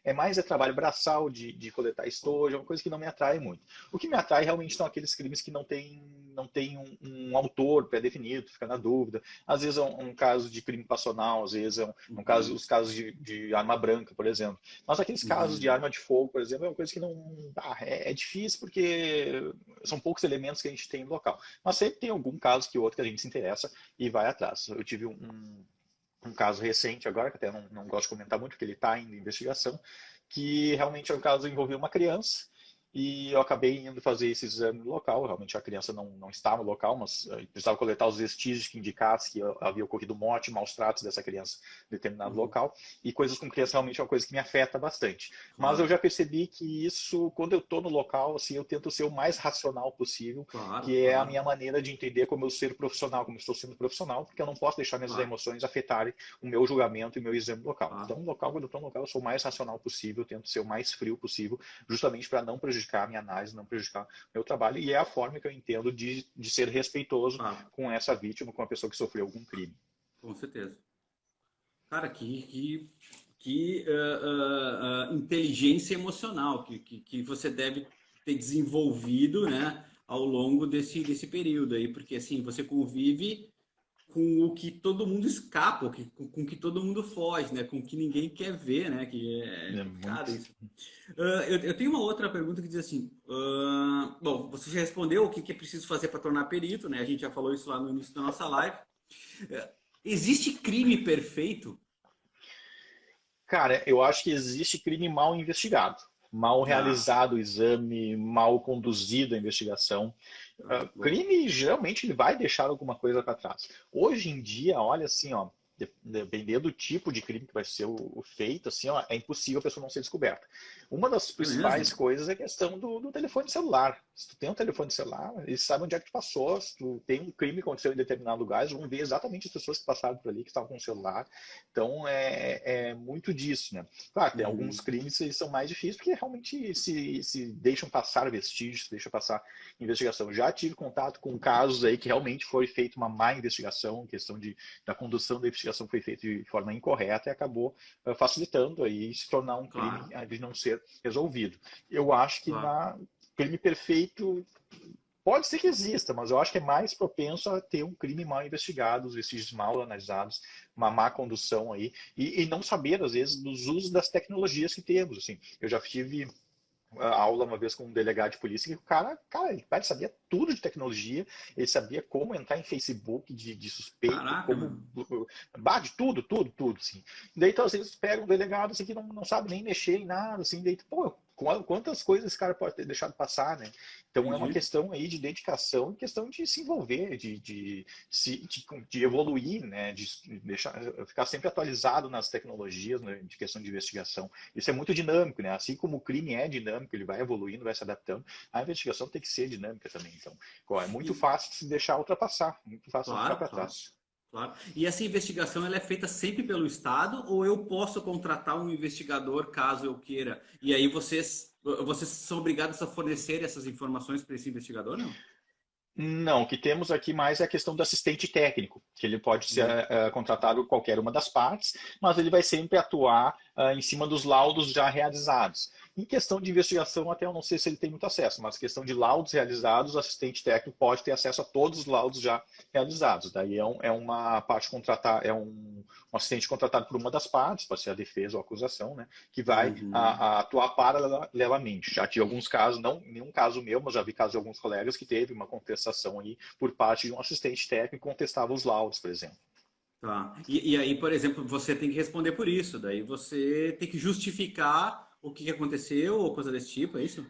É mais trabalho braçal de coletar estojo, é uma coisa que não me atrai muito. O que me atrai realmente são aqueles crimes que não tem um autor pré-definido, fica na dúvida. Às vezes é um caso de crime passional, às vezes Uhum. os casos de arma branca, por exemplo. Mas aqueles casos de Uhum. arma de fogo, por exemplo, é uma coisa que não. É difícil porque são poucos elementos que a gente tem no local. Mas sempre tem algum caso que outro que a gente se interessa e vai atrás. Eu tive um caso recente agora, que até não gosto de comentar muito, porque ele está ainda em investigação, que realmente é um caso que envolveu uma criança e eu acabei indo fazer esse exame no local. Realmente a criança não está no local, mas precisava coletar os vestígios que indicassem que havia ocorrido morte e maus tratos dessa criança em determinado Uhum. local. E coisas com criança realmente é uma coisa que me afeta bastante. Mas eu Claro. já percebi que isso, quando eu estou no local, assim, eu tento ser o mais racional possível, Claro, que é a claro, minha maneira de entender como eu ser profissional, como eu estou sendo profissional, porque eu não posso deixar minhas claro, emoções afetarem o meu julgamento e o meu exame local. claro. Então, no local, quando eu estou no local, eu sou o mais racional possível, eu tento ser o mais frio possível, justamente para não prejudicar a minha análise, não prejudicar o meu trabalho, e é a forma que eu entendo de ser respeitoso Claro. com essa vítima, com a pessoa que sofreu algum crime. Com certeza. Cara, inteligência emocional que você deve ter desenvolvido, né, ao longo desse período aí, porque assim, você convive com o que todo mundo escapa, com o que todo mundo foge, né? Com o que ninguém quer ver, né? Que é É complicado muito. isso. Eu tenho uma outra pergunta que diz assim: bom, você já respondeu o que é preciso fazer para tornar perito, né? A gente já falou isso lá no início da nossa live. Existe crime perfeito? Cara, eu acho que existe crime mal investigado. mal Tá. realizado o exame, mal conduzida a investigação. Bom. Crime, geralmente, ele vai deixar alguma coisa para trás. Hoje em dia, olha assim, ó, dependendo do tipo de crime que vai ser o feito, assim, ó, é impossível a pessoa não ser descoberta. Uma das É mesmo? principais coisas é a questão do telefone celular. Se tu tem um telefone celular, eles sabem onde é que tu passou. Se tu tem um crime que aconteceu em determinado lugar, eles vão ver exatamente as pessoas que passaram por ali, que estavam com o celular. Então, é muito disso, né? Claro, tem alguns Uhum. crimes que são mais difíceis, porque realmente se deixam passar vestígios, se deixam passar investigação. Já tive contato com casos aí que realmente foi feita uma má investigação, questão da condução da investigação foi feita de forma incorreta e acabou facilitando aí se tornar um crime Claro, de não ser resolvido. Eu acho que claro. na crime perfeito pode ser que exista, mas eu acho que é mais propenso a ter um crime mal investigado, os vestígios mal analisados, uma má condução aí, e não saber, às vezes, dos usos das tecnologias que temos. Assim, eu já tive aula uma vez com um delegado de polícia que ele sabia tudo de tecnologia, ele sabia como entrar em Facebook de suspeito, Caraca, como meu. de tudo, assim. Daí então, assim, eles pegam um delegado assim, que não sabe nem mexer em nada, assim, daí, pô, quantas coisas esse cara pode ter deixado passar, né? Então é uma Entendi. questão aí de dedicação e questão de se envolver, de evoluir, né? De deixar, ficar sempre atualizado nas tecnologias, né? De questão de investigação. Isso é muito dinâmico, né? Assim como o crime é dinâmico, ele vai evoluindo, vai se adaptando, a investigação tem que ser dinâmica também. Então, é muito E, fácil de se deixar ultrapassar, muito fácil de ficar claro, para claro, trás. claro. E essa investigação ela é feita sempre pelo Estado ou eu posso contratar um investigador caso eu queira? E aí vocês são obrigados a fornecer essas informações para esse investigador, não? Não, o que temos aqui mais é a questão do assistente técnico, que ele pode ser Hum. contratado por qualquer uma das partes, mas ele vai sempre atuar em cima dos laudos já realizados. Em questão de investigação, até eu não sei se ele tem muito acesso, mas questão de laudos realizados, o assistente técnico pode ter acesso a todos os laudos já realizados. Daí é uma parte contratar, um assistente contratado por uma das partes, pode ser a defesa ou a acusação, né, que vai Uhum. atuar paralelamente. Já tive alguns casos, não nenhum caso meu, mas já vi casos de alguns colegas que teve uma contestação aí por parte de um assistente técnico que contestava os laudos, por exemplo. Tá. E aí, por exemplo, você tem que responder por isso. Daí você tem que justificar o que que aconteceu ou coisa desse tipo, é isso?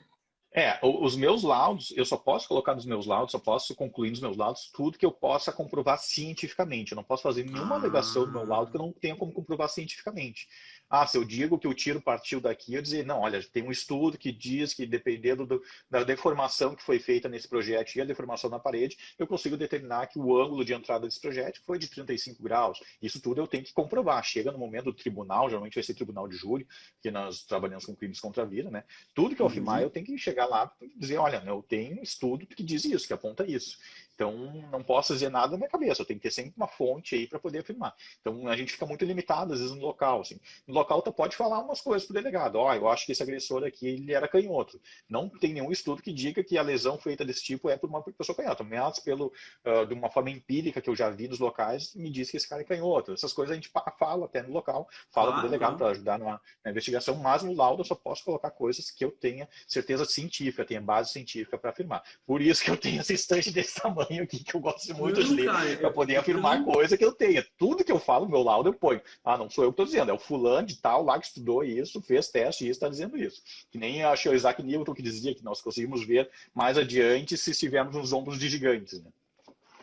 Os meus laudos, eu só posso colocar nos meus laudos, só posso concluir nos meus laudos tudo que eu possa comprovar cientificamente. Eu não posso fazer nenhuma alegação no meu laudo que Ah, eu não tenha como comprovar cientificamente. Ah, se eu digo que o tiro partiu daqui, eu dizer, não, olha, tem um estudo que diz que dependendo da deformação que foi feita nesse projétil e a deformação na parede, eu consigo determinar que o ângulo de entrada desse projétil foi de 35 graus. Isso tudo eu tenho que comprovar. Chega no momento do tribunal, geralmente vai ser tribunal de júri, porque nós trabalhamos com crimes contra a vida, né? Tudo que eu afirmar, eu uhum. tenho que chegar lá e dizer, olha, eu tenho um estudo que diz isso, que aponta isso. Então, não posso dizer nada na minha cabeça, eu tenho que ter sempre uma fonte aí para poder afirmar. Então, a gente fica muito limitado, às vezes, no local. Assim. No local, tu pode falar umas coisas pro delegado. Ó, eu acho que esse agressor aqui, ele era canhoto. Não tem nenhum estudo que diga que a lesão feita desse tipo é por uma pessoa canhota. Mas, de uma forma empírica que eu já vi nos locais, me diz que esse cara é canhoto. Essas coisas a gente fala até no local, fala pro Claro, delegado claro. para ajudar na investigação, mas no laudo eu só posso colocar coisas que eu tenha certeza científica, tenha base científica para afirmar. Por isso que eu tenho essa estante desse tamanho aqui, que eu gosto muito de Não, ler, cara, para poder eu afirmar não. coisa que eu tenha. Tudo que eu falo no meu laudo eu ponho. Ah, não sou eu que estou dizendo, é o fulano de tal lá que estudou isso, fez teste e está dizendo isso. Que nem acho o Isaac Newton que dizia que nós conseguimos ver mais adiante se estivermos nos ombros de gigantes. Né?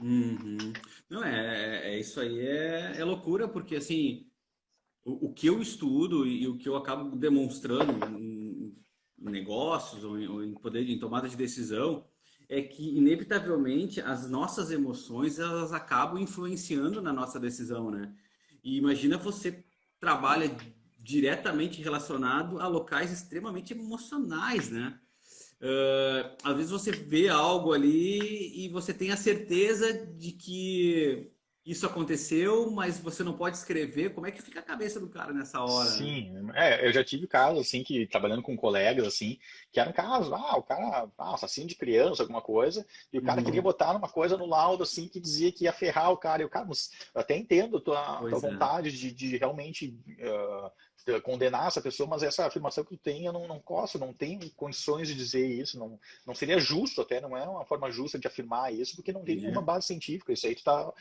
Uhum. Não, isso aí é loucura, porque assim, o que eu estudo e o que eu acabo demonstrando em negócios ou em poder em tomada de decisão é que inevitavelmente as nossas emoções elas acabam influenciando na nossa decisão, né? E imagina você trabalha diretamente relacionado a locais extremamente emocionais, né? Às vezes você vê algo ali e você tem a certeza de que isso aconteceu, mas você não pode escrever. Como é que fica a cabeça do cara nessa hora, né? Sim, eu já tive casos assim que trabalhando com colegas assim, que eram casos, o cara, assassino de criança, alguma coisa, e o cara queria Uhum. botar uma coisa no laudo assim que dizia que ia ferrar o cara, e o cara, mas eu até entendo a tua Pois é. vontade de realmente condenar essa pessoa, mas essa afirmação que tu tem, eu não posso, não tenho condições de dizer isso, não seria justo até, não é uma forma justa de afirmar isso, porque não tem nenhuma Entendi. base científica, isso aí tu tá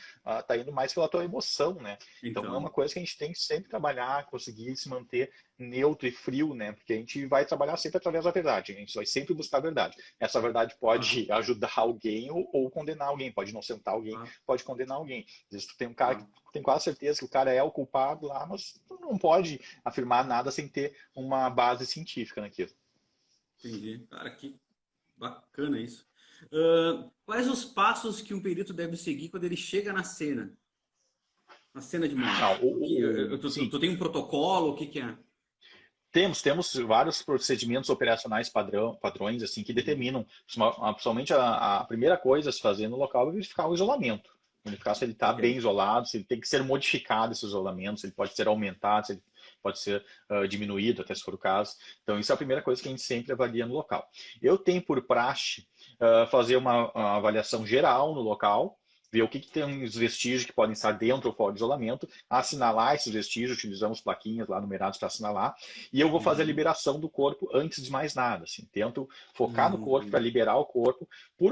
indo mais pela tua emoção, né? Então é uma Então, coisa que a gente tem que sempre trabalhar, conseguir se manter neutro e frio, né? Porque a gente vai trabalhar sempre através da verdade, a gente vai sempre buscar a verdade. Essa verdade Claro, pode ajudar alguém ou condenar alguém, pode inocentar alguém, claro, pode condenar alguém. Às vezes tu tem um cara que claro. tem quase certeza que o cara é o culpado lá, mas tu não pode afirmar nada sem ter uma base científica naquilo. Entendi. Cara, que bacana isso. Quais os passos que um perito deve seguir quando ele chega na cena de Não, morte? Tu sim, tem um protocolo? O que que é? temos vários procedimentos operacionais padrões assim que Uhum. determinam, principalmente a primeira coisa a se fazer no local é verificar o isolamento. Verificar se ele está Ok. bem isolado, se ele tem que ser modificado esse isolamento, se ele pode ser aumentado, se ele pode ser diminuído, até se for o caso. Então, isso é a primeira coisa que a gente sempre avalia no local. Eu tenho por praxe fazer uma avaliação geral no local, ver o que tem os vestígios que podem estar dentro ou fora do isolamento, assinalar esses vestígios, utilizamos plaquinhas lá numeradas para assinalar, e eu vou fazer a Uhum. liberação do corpo antes de mais nada. Assim. Tento focar no corpo para Entendi. liberar o corpo por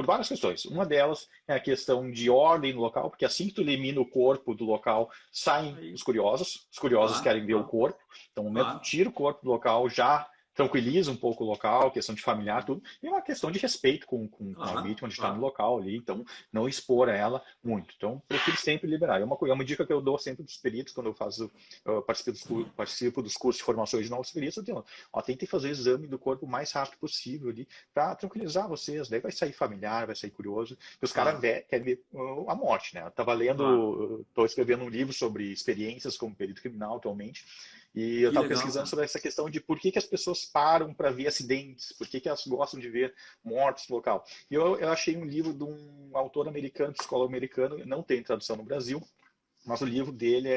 várias questões. Uma delas é a questão de ordem no local, porque assim que tu elimina o corpo do local, saem Aí, os curiosos claro, querem ver o claro, corpo, então no momento que claro, tira o corpo do local, já tranquiliza um pouco o local, questão de familiar, tudo, e uma questão de respeito com a claro, vítima de estar no claro. local ali, então não expor ela muito. Então, prefiro sempre liberar. É uma dica que eu dou sempre dos peritos, quando eu participo dos cursos de formações de novos peritos, eu digo, ó, tentem fazer o exame do corpo o mais rápido possível ali, para tranquilizar vocês, daí vai sair familiar, vai sair curioso, porque os caras Claro, querem ver a morte, né? Eu estava claro. lendo, estou escrevendo um livro sobre experiências como perito criminal atualmente, e eu Que estava legal, pesquisando cara. sobre essa questão de por que as pessoas param para ver acidentes, por que elas gostam de ver mortes no local. E eu achei um livro de um autor americano, psicólogo americano, não tem tradução no Brasil, mas o livro dele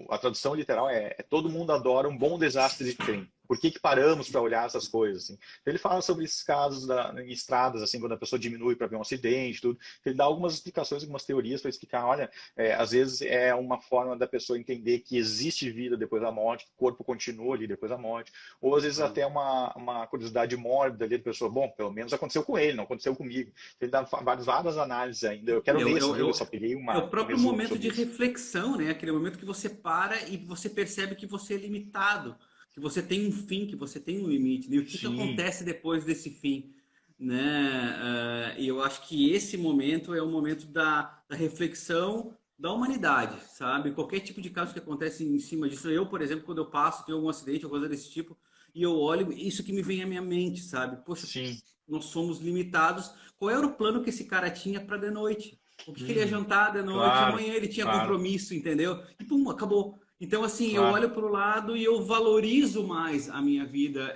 a tradução literal é Todo mundo adora um bom desastre de trem. Por que paramos para olhar essas coisas? Assim? Então, ele fala sobre esses casos em estradas, assim, quando a pessoa diminui para ver um acidente, tudo. Ele dá algumas explicações, algumas teorias para explicar, olha, às vezes é uma forma da pessoa entender que existe vida depois da morte, que o corpo continua ali depois da morte, ou às vezes Claro. até uma curiosidade mórbida ali da pessoa, bom, pelo menos aconteceu com ele, não aconteceu comigo. Ele dá várias análises ainda. Eu quero É, ler esse livro, eu só peguei é o um próprio resumo momento sobre de isso. reflexão, né? Aquele momento que você para e você percebe que você é limitado, que você tem um fim, que você tem um limite, né? E o que que Sim, acontece depois desse fim, né? E eu acho que esse momento é o momento da reflexão da humanidade, sabe? Qualquer tipo de caso que acontece em cima disso. Eu, por exemplo, quando eu passo, tenho algum acidente ou coisa desse tipo, e eu olho, isso que me vem à minha mente, sabe? Poxa, sim. nós somos limitados. Qual era o plano que esse cara tinha para de noite? O que ele ia Uhum. jantar de noite? Claro, Amanhã ele tinha claro, compromisso, entendeu? E pum, acabou. Então, assim, eu claro. olho para o lado e eu valorizo mais a minha vida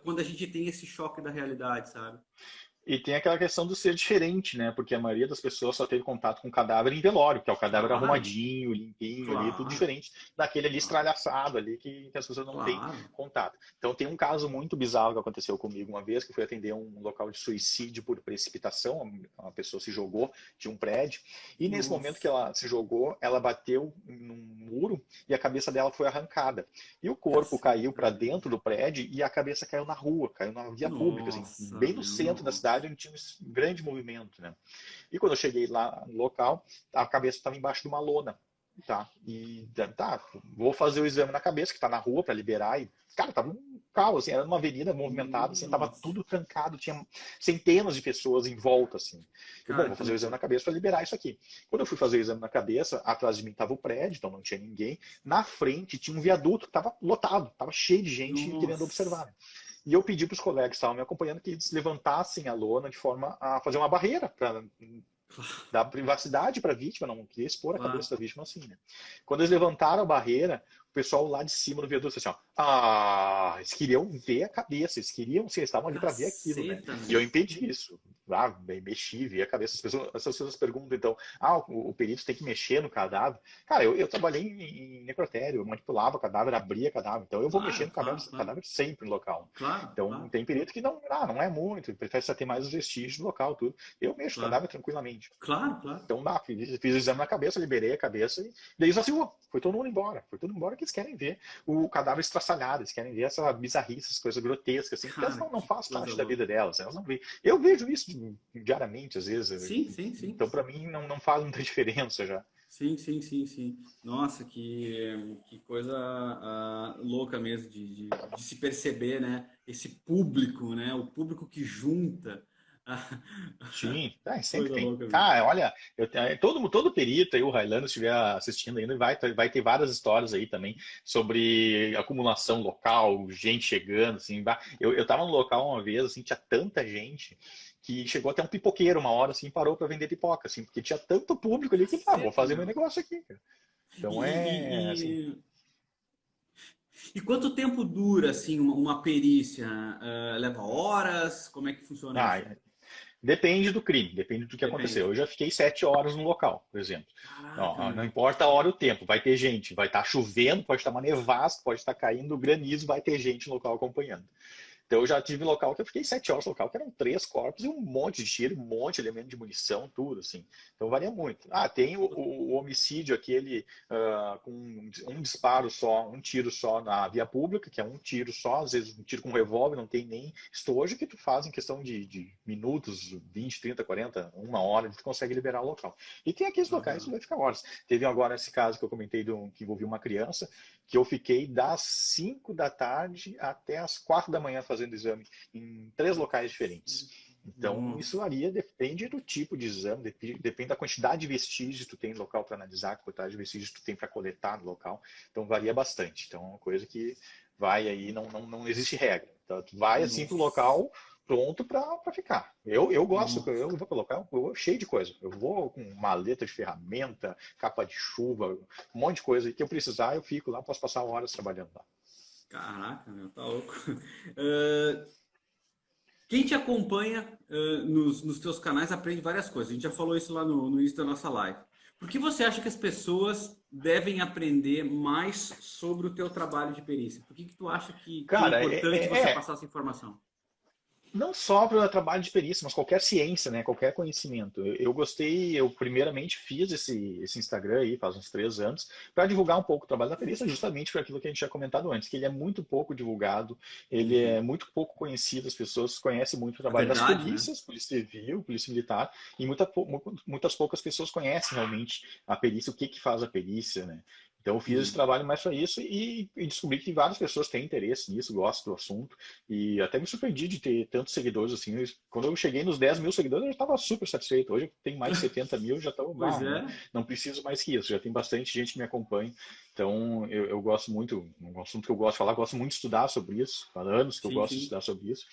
quando a gente tem esse choque da realidade, sabe? E tem aquela questão do ser diferente, né? Porque a maioria das pessoas só teve contato com o cadáver em velório, que é o cadáver Claro, arrumadinho, limpinho ali, tudo claro, diferente daquele ali claro, estralhaçado ali que as pessoas não têm claro. contato. Então tem um caso muito bizarro que aconteceu comigo uma vez, que fui atender um local de suicídio por precipitação, uma pessoa se jogou de um prédio, e nesse momento que Nossa, ela se jogou, ela bateu num muro e a cabeça dela foi arrancada. E o corpo caiu caceta, para velho. dentro do prédio e a cabeça caiu na rua, caiu na via pública, assim, Nossa, bem no meu, centro da nossa. cidade, onde tinha um grande movimento, né? E quando eu cheguei lá no local, a cabeça estava embaixo de uma lona, tá? E tá, vou fazer o exame na cabeça, que tá na rua para liberar, e cara, tava um caos, assim, era uma avenida movimentada, assim, tava Nossa. tudo trancado, tinha centenas de pessoas em volta, assim. E bom, Cara, vou que fazer o exame loucura. na cabeça para liberar isso aqui. Quando eu fui fazer o exame na cabeça, atrás de mim tava o prédio, então não tinha ninguém. Na frente tinha um viaduto que tava lotado, tava cheio de gente querendo Nossa. observar. E eu pedi para os colegas que estavam me acompanhando que eles levantassem a lona de forma a fazer uma barreira para dar privacidade para a vítima, não queria expor a Claro. cabeça da vítima assim, né? Quando eles levantaram a barreira, o pessoal lá de cima do viaduto disse assim, ó, ah, eles queriam ver a cabeça, eles estavam ali para ver aquilo, né? Caceta, E eu meu. impedi isso. Ah, mexi, vi a cabeça. Essas pessoas perguntam, então, o perito tem que mexer no cadáver. Cara, eu trabalhei em necrotério, eu manipulava cadáver, abria cadáver, então eu vou mexer Claro, no claro, claro. cadáver sempre no local. Claro, Então, claro, tem perito que não é muito, prefere só ter mais os vestígios do local, tudo. Eu mexo o claro. cadáver tranquilamente. Claro, claro. Então, fiz o exame na cabeça, liberei a cabeça e daí esvaziou. Foi todo mundo embora. Foi todo mundo embora que eles querem ver o cadáver estraçalhado, eles querem ver essa bizarrice, essas coisas grotescas, assim, porque elas Cara, não que faz coisa parte da louca. vida delas. Elas não veem. Eu vejo isso diariamente, às vezes. Sim, sim, sim. Então, para mim, não faz muita diferença já. Sim, sim, sim, sim. Nossa, que coisa louca mesmo de se perceber, né? Esse público, né? O público que junta. Sim, sempre Coisa tem. louca mesmo. Ah, olha, todo perito aí, o Railano estiver assistindo ainda, vai ter várias histórias aí também sobre acumulação local, gente chegando, assim. Eu tava no local uma vez, assim, tinha tanta gente que chegou até um pipoqueiro uma hora, assim, parou para vender pipoca, assim, porque tinha tanto público ali que, vou Sério, fazer meu meu. negócio aqui, cara. E, Então é, assim, e, e, e quanto tempo dura, assim, uma perícia? Leva horas? Como é que funciona isso? ah, depende do crime, depende do que aconteceu. Depende. Eu já fiquei 7 horas no local, por exemplo. Caraca, Não, não meu. importa a hora e o tempo, vai ter gente, vai estar chovendo, pode estar uma nevasca, pode estar caindo granizo, vai ter gente no local acompanhando. Então eu já tive local que eu fiquei 7 horas no local, que eram 3 corpos e um monte de tiro, um monte de elemento de munição, tudo assim. Então varia muito. Ah, tem o homicídio aquele com um disparo só, um tiro só na via pública, que é um tiro só, às vezes um tiro com revólver, não tem nem estojo, que tu faz em questão de minutos, 20, 30, 40, uma hora, tu consegue liberar o local. E tem aqueles locais que tu Aham. vai ficar horas. Teve agora esse caso que eu comentei que envolvia uma criança, que eu fiquei das 5 da tarde até as 4 da manhã fazendo exame em 3 locais diferentes. Então, isso Nossa. varia, depende do tipo de exame, depende da quantidade de vestígios que tu tem no local para analisar, quantidade de vestígios que tu tem para coletar no local. Então, varia bastante. Então, é uma coisa que vai aí, não existe regra. Então, tu vai assim para o Nossa. local pronto para ficar. Eu gosto, Nossa. eu vou para o local eu vou cheio de coisa. Eu vou com maleta de ferramenta, capa de chuva, um monte de coisa. E que eu precisar, eu fico lá, posso passar horas trabalhando lá. Caraca, meu, tá louco. Quem te acompanha nos teus canais aprende várias coisas. A gente já falou isso lá no início da nossa live. Por que você acha que as pessoas devem aprender mais sobre o teu trabalho de perícia? Por que tu acha que é Cara, importante você passar essa informação? não só para o trabalho de perícia, mas qualquer ciência, né? Qualquer conhecimento. Eu gostei, eu primeiramente fiz esse Instagram aí faz uns 3 anos para divulgar um pouco o trabalho da perícia, justamente por aquilo que a gente tinha comentado antes, que ele é muito pouco divulgado, ele é Uhum. muito pouco conhecido, as pessoas conhecem muito o A trabalho das verdade, né? polícias, polícia civil, polícia militar, e muitas poucas pessoas conhecem realmente a perícia, o que que faz a perícia, né? Então eu fiz esse Uhum. trabalho mais para isso e descobri que várias pessoas têm interesse nisso, gostam do assunto. E até me surpreendi de ter tantos seguidores assim. Quando eu cheguei nos 10 mil seguidores, eu já estava super satisfeito. Hoje eu tenho mais de 70 mil, já estou, Pois não, é. não preciso mais que isso. Já tem bastante gente que me acompanha. Então eu gosto muito, um assunto que eu gosto de falar, gosto muito de estudar sobre isso. Há anos que eu Sim, gosto de sim, estudar sobre isso.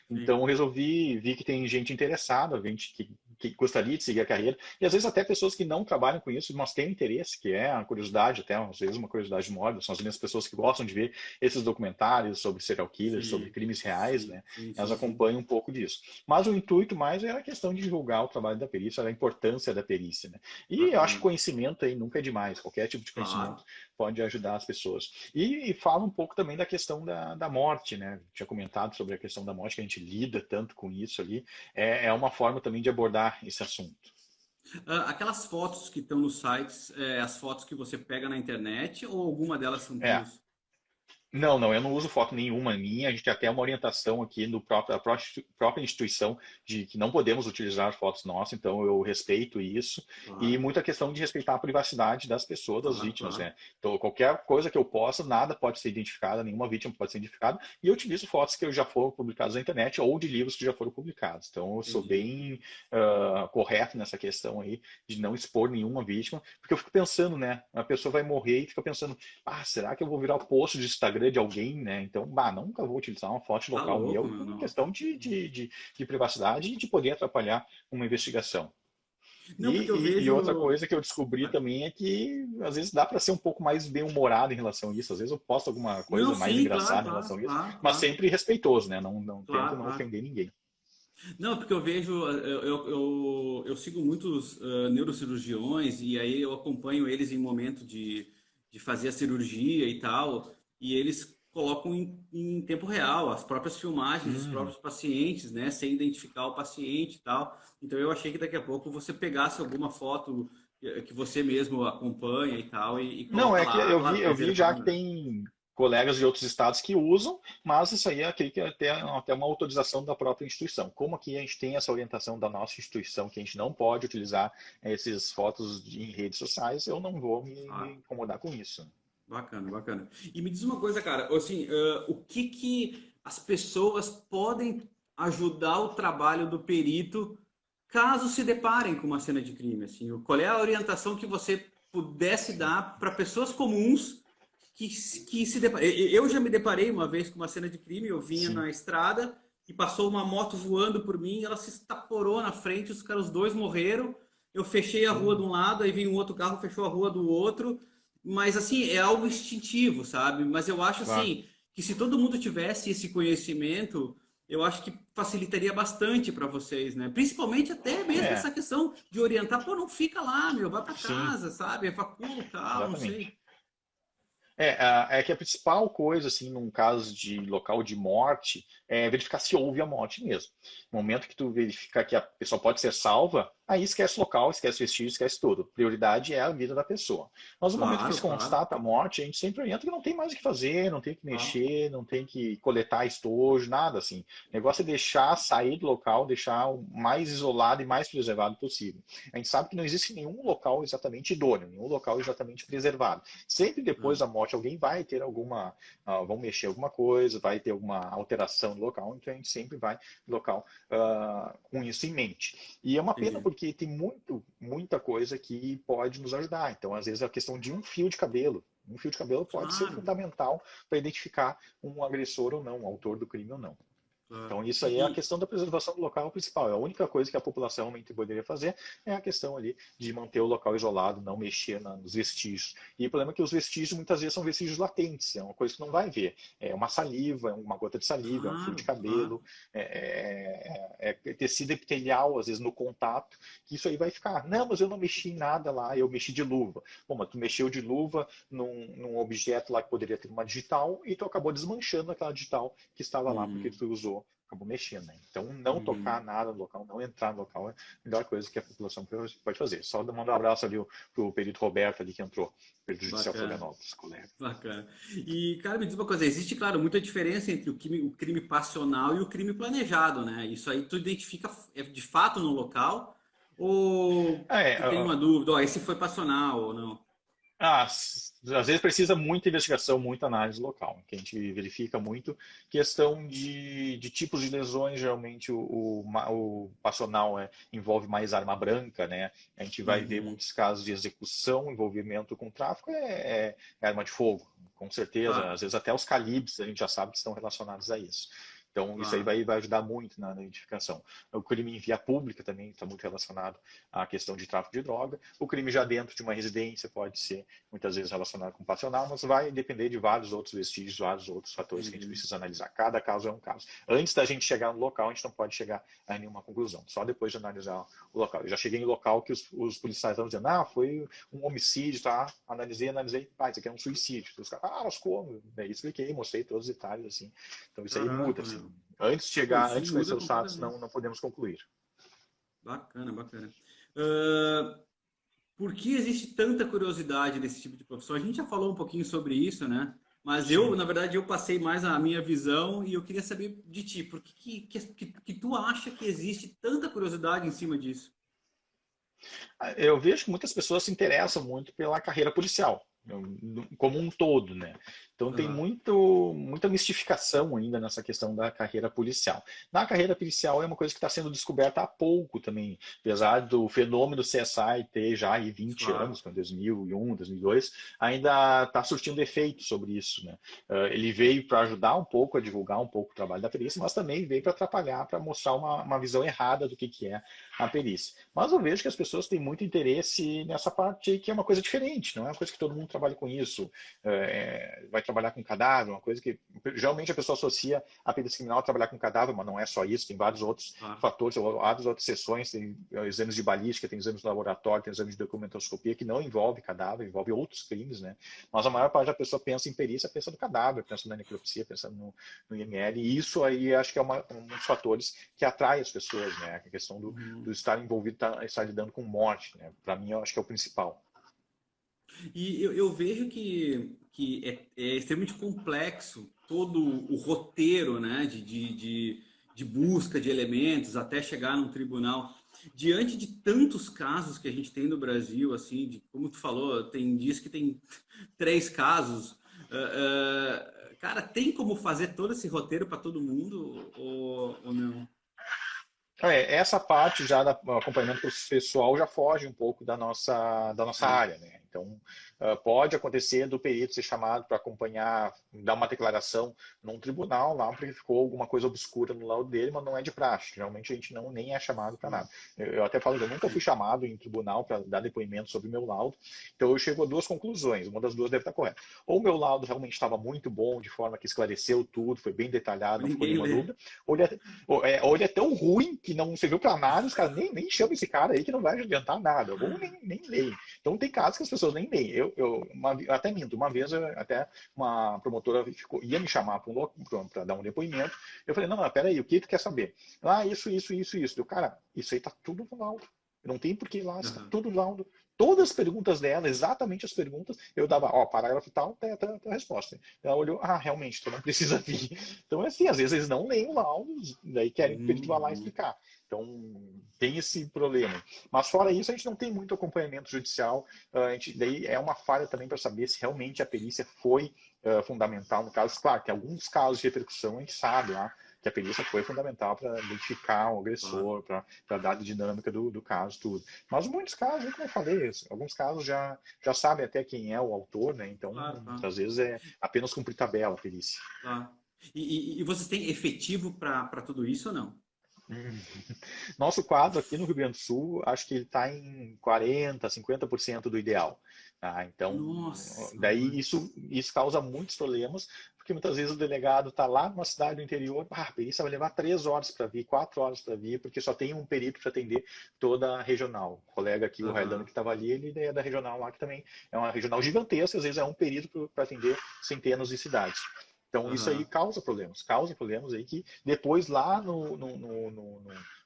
Então sim. eu vi que tem gente interessada, gente que gostaria de seguir a carreira. E às vezes até pessoas que não trabalham com isso, mas têm interesse, que é a curiosidade, até às vezes uma curiosidade mórbida. São as mesmas pessoas que gostam de ver esses documentários sobre serial killers, sobre Sim, crimes reais, sim, né? sim, Elas sim, sim. acompanham um pouco disso. Mas o intuito mais era a questão de divulgar o trabalho da perícia, a importância da perícia, né? E eu acho que Bacana. conhecimento aí nunca é demais. Qualquer tipo de conhecimento Claro. pode ajudar as pessoas. E fala um pouco também da questão da morte, né? Eu tinha comentado sobre a questão da morte, que a gente lida tanto com isso ali. É uma forma também de abordar esse assunto. Aquelas fotos que estão nos sites, as fotos que você pega na internet ou alguma delas são É, tuas? não, eu não uso foto nenhuma minha. A gente tem até uma orientação aqui no própria instituição de que não podemos utilizar fotos nossas, então eu respeito isso. E Claro, muita questão de respeitar a privacidade das pessoas, das claro, vítimas, claro. né? Então, qualquer coisa que eu possa, nada pode ser identificado, nenhuma vítima pode ser identificada. E eu utilizo fotos que já foram publicadas na internet ou de livros que já foram publicados. Então, eu sou Entendi. bem correto nessa questão aí de não expor nenhuma vítima, porque eu fico pensando, né? A pessoa vai morrer e fica pensando será que eu vou virar o post de Instagram de alguém, né? Então, nunca vou utilizar uma foto Tá local louco, meu meu, por nossa. questão de privacidade e de poder atrapalhar uma investigação. Não, porque eu E outra vejo. coisa que eu descobri também é que às vezes dá para ser um pouco mais bem-humorado em relação a isso. Às vezes eu posto alguma Não, coisa mais sim, claro, engraçada em claro, relação a isso, claro, mas claro, sempre respeitoso, né? Não tento claro, não claro. ofender ninguém. Não, porque eu vejo, eu sigo muitos neurocirurgiões e aí eu acompanho eles em momento de fazer a cirurgia e tal, e eles colocam em tempo real as próprias filmagens dos Uhum. próprios pacientes, né, sem identificar o paciente e tal. Então eu achei que daqui a pouco você pegasse alguma foto que você mesmo acompanha e tal e Não, coloca é que lá, claro, eu vi já que preservando, né? tem colegas de outros estados que usam, mas isso aí é aquele que até uma autorização da própria instituição. Como aqui a gente tem essa orientação da nossa instituição, que a gente não pode utilizar essas fotos em redes sociais, eu não vou me Ah, incomodar com isso. bacana, bacana. E me diz uma coisa, cara, assim, o que que as pessoas podem ajudar o trabalho do perito caso se deparem com uma cena de crime? Assim, qual é a orientação que você pudesse dar para pessoas comuns que se deparem? Eu já me deparei uma vez com uma cena de crime, eu vinha Sim. na estrada e passou uma moto voando por mim, ela se estaporou na frente, os dois morreram. Eu fechei a rua de um lado, aí veio um outro carro, fechou a rua do outro. Mas assim, é algo instintivo, sabe? Mas eu acho Claro. assim que se todo mundo tivesse esse conhecimento, eu acho que facilitaria bastante para vocês, né? Principalmente até mesmo É, essa questão de orientar, pô, não fica lá, meu, vai para sim, casa, sabe? Evacua o tal, não sei. exatamente. É que a principal coisa, assim, num caso de local de morte, é verificar se houve a morte mesmo. No momento que tu verifica que a pessoa pode ser salva, aí esquece o local, esquece o vestígio, esquece tudo. Prioridade é a vida da pessoa. Mas no momento que se Claro, claro, constata a morte, a gente sempre orienta que não tem mais o que fazer, não tem que claro. mexer, não tem que coletar estojo, nada assim. O negócio é deixar sair do local, deixar o mais isolado e mais preservado possível. A gente sabe que não existe nenhum local exatamente idôneo, nenhum local exatamente preservado. Sempre depois Ah, da morte alguém vai ter alguma, vão mexer alguma coisa, vai ter alguma alteração no local, então a gente sempre vai no local com isso em mente. E é uma pena entendi. porque tem muita coisa que pode nos ajudar. Então, às vezes, é a questão de um fio de cabelo. Um fio de cabelo pode ser Claro, fundamental para identificar um agressor ou não, um autor do crime ou não. claro. Então, isso aí é a E, questão da preservação do local principal. É a única coisa que a população realmente poderia fazer é a questão ali de manter o local isolado, não mexer nos vestígios. E o problema é que os vestígios muitas vezes são vestígios latentes, é uma coisa que não vai ver. É uma saliva, é uma gota de saliva, é um fio de claro, claro. cabelo, é tecido epitelial, às vezes no contato, que isso aí vai ficar. Não, mas eu não mexi em nada lá, eu mexi de luva. Bom, mas tu mexeu de luva num objeto lá que poderia ter uma digital e tu acabou desmanchando aquela digital que estava lá porque Uhum, tu usou, acabou mexendo, né? Então, não tocar uhum. nada no local, não entrar no local é a melhor coisa que a população pode fazer. Só mandar um abraço ali pro perito Roberto ali que entrou, perito judicial de Bacana. Florianópolis, colega. Bacana. E, cara, me diz uma coisa, existe, claro, muita diferença entre o crime passional e o crime planejado, né? Isso aí tu identifica de fato no local ou É, tu tem uma dúvida, ó, esse foi passional ou não? às vezes precisa muita investigação, muita análise local, que a gente verifica muito questão de tipos de lesões, geralmente o passional envolve mais arma branca, né? A gente vai ver Uhum, muitos casos de execução, envolvimento com tráfico, é arma de fogo, com certeza. claro, Às vezes até os calibres a gente já sabe que estão relacionados a isso. Então, isso aí claro. vai ajudar muito na identificação. O crime em via pública também está muito relacionado à questão de tráfico de droga. O crime já dentro de uma residência pode ser muitas vezes relacionado com passional, mas vai depender de vários outros vestígios, vários outros fatores que a gente Uhum. precisa analisar. Cada caso é um caso. Antes da gente chegar no local, a gente não pode chegar a nenhuma conclusão, só depois de analisar o local. Eu já cheguei em local que os policiais estavam dizendo, foi um homicídio, tá? Analisei, isso aqui é um suicídio. Os caras, mas como? Daí expliquei, mostrei todos os detalhes, assim. Então isso aí muda, Caraca, assim. meu. Antes de Pô, chegar, isso antes de conhecer muda os fatos, completamente. não podemos concluir. Bacana, bacana. Ah, por que existe tanta curiosidade nesse tipo de profissão? A gente já falou um pouquinho sobre isso, né? Mas eu, Sim. na verdade, eu passei mais a minha visão e eu queria saber de ti, por que tu acha que existe tanta curiosidade em cima disso? Eu vejo que muitas pessoas se interessam muito pela carreira policial, como um todo, né? Então tem Aham, muita mistificação ainda nessa questão da carreira policial. Na carreira policial é uma coisa que está sendo descoberta há pouco também, apesar do fenômeno CSI ter já aí 20 claro. anos, em 2001, 2002, ainda está surtindo efeito sobre isso, né? Ele veio para ajudar um pouco a divulgar um pouco o trabalho da perícia, mas também veio para atrapalhar, para mostrar uma visão errada do que é a perícia. Mas eu vejo que as pessoas têm muito interesse nessa parte que é uma coisa diferente, não é uma coisa que todo mundo trabalha com isso, vai trabalhar com cadáver, uma coisa que geralmente a pessoa associa a perícia criminal a trabalhar com cadáver, mas não é só isso, tem vários outros Claro. fatores, várias outras sessões, tem exames de balística, tem exames de laboratório, tem exames de documentoscopia que não envolve cadáver, envolve outros crimes, né? Mas a maior parte da pessoa pensa em perícia, pensa no cadáver, pensa na necropsia, pensa no IML, e isso aí acho que é um dos fatores que atrai as pessoas, né? A questão do Uhum. estar envolvido, estar lidando com morte, né? Para mim, eu acho que é o principal. E eu vejo que é extremamente complexo todo o roteiro, né, de busca de elementos até chegar num tribunal. Diante de tantos casos que a gente tem no Brasil, assim, de, como tu falou, tem dias que tem 3 casos. Cara, tem como fazer todo esse roteiro para todo mundo ou não? Essa parte já do acompanhamento processual já foge um pouco da nossa É. área, né? Então, pode acontecer do perito ser chamado para acompanhar, dar uma declaração num tribunal lá, porque ficou alguma coisa obscura no laudo dele, mas não é de praxe. Geralmente a gente não nem é chamado para nada. Eu até falo que eu nunca fui chamado em tribunal para dar depoimento sobre o meu laudo, então eu chego a duas conclusões, uma das duas deve estar correta. Ou o meu laudo realmente estava muito bom, de forma que esclareceu tudo, foi bem detalhado, não ficou Ninguém nenhuma lê. dúvida, ou ele é tão ruim que não serviu para nada, os caras nem chamam esse cara aí que não vai adiantar nada, ou nem leem. Então tem casos que as pessoas nem leem. Até minto, uma vez até uma promotora ia me chamar para dar um depoimento, eu falei, não, mas peraí, o que tu quer saber? Ah, isso. Cara, isso aí tá tudo no laudo. Não tem por que ir lá, está Aham. tudo no laudo. Todas as perguntas dela, exatamente as perguntas, eu dava, ó, parágrafo tal, tá a resposta. Ela olhou, ah, realmente, tu não precisa vir. Então, é assim, às vezes eles não leem o laudo, daí querem que o perito vá lá Uhum. explicar. Então, tem esse problema. Mas fora isso, a gente não tem muito acompanhamento judicial. Daí é uma falha também para saber se realmente a perícia foi fundamental no caso. Claro, que alguns casos de repercussão a gente sabe lá que a perícia foi fundamental para identificar o Claro, agressor, para dar a dinâmica do caso, tudo. Mas muitos casos, como eu falei, alguns casos já sabem até quem é o autor, né? Então, claro, claro, às vezes é apenas cumprir tabela a perícia. claro. E vocês têm efetivo para tudo isso ou não? Nosso quadro aqui no Rio Grande do Sul, acho que ele está em 40, 50% do ideal. Tá? Então, Nossa, daí mano. isso causa muitos problemas, porque muitas vezes o delegado está lá numa cidade do interior, a perícia vai levar 3 horas para vir, 4 horas para vir, porque só tem um perito para atender toda a regional. O colega aqui, o Railano, Aham, que estava ali, ele é da regional lá, que também é uma regional gigantesca, às vezes é um perito para atender centenas de cidades. Então, isso aí aham. causa problemas aí que depois lá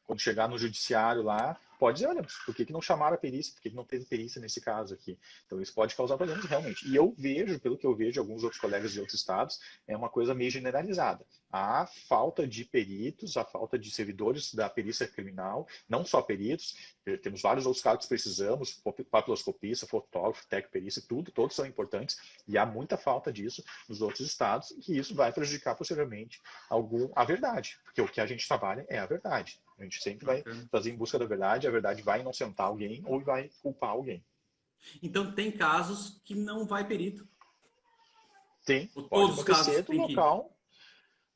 quando chegar no judiciário lá, pode dizer, olha, por que não chamaram a perícia? Por que não teve perícia nesse caso aqui? Então, isso pode causar problemas realmente. E eu vejo, pelo que eu vejo, alguns outros colegas de outros estados, é uma coisa meio generalizada. A falta de peritos, a falta de servidores da perícia criminal, não só peritos, temos vários outros cargos que precisamos, papiloscopista, fotógrafo, tecperícia, tudo, todos são importantes, e há muita falta disso nos outros estados, e que isso vai prejudicar posteriormente a verdade, porque o que a gente trabalha é a verdade. A gente sempre vai Bacana. fazer em busca da verdade, a verdade vai inocentar alguém ou vai culpar alguém. Então tem casos que não vai perito. Tem, Ou pode todos os casos acontecer do tem que ir. local.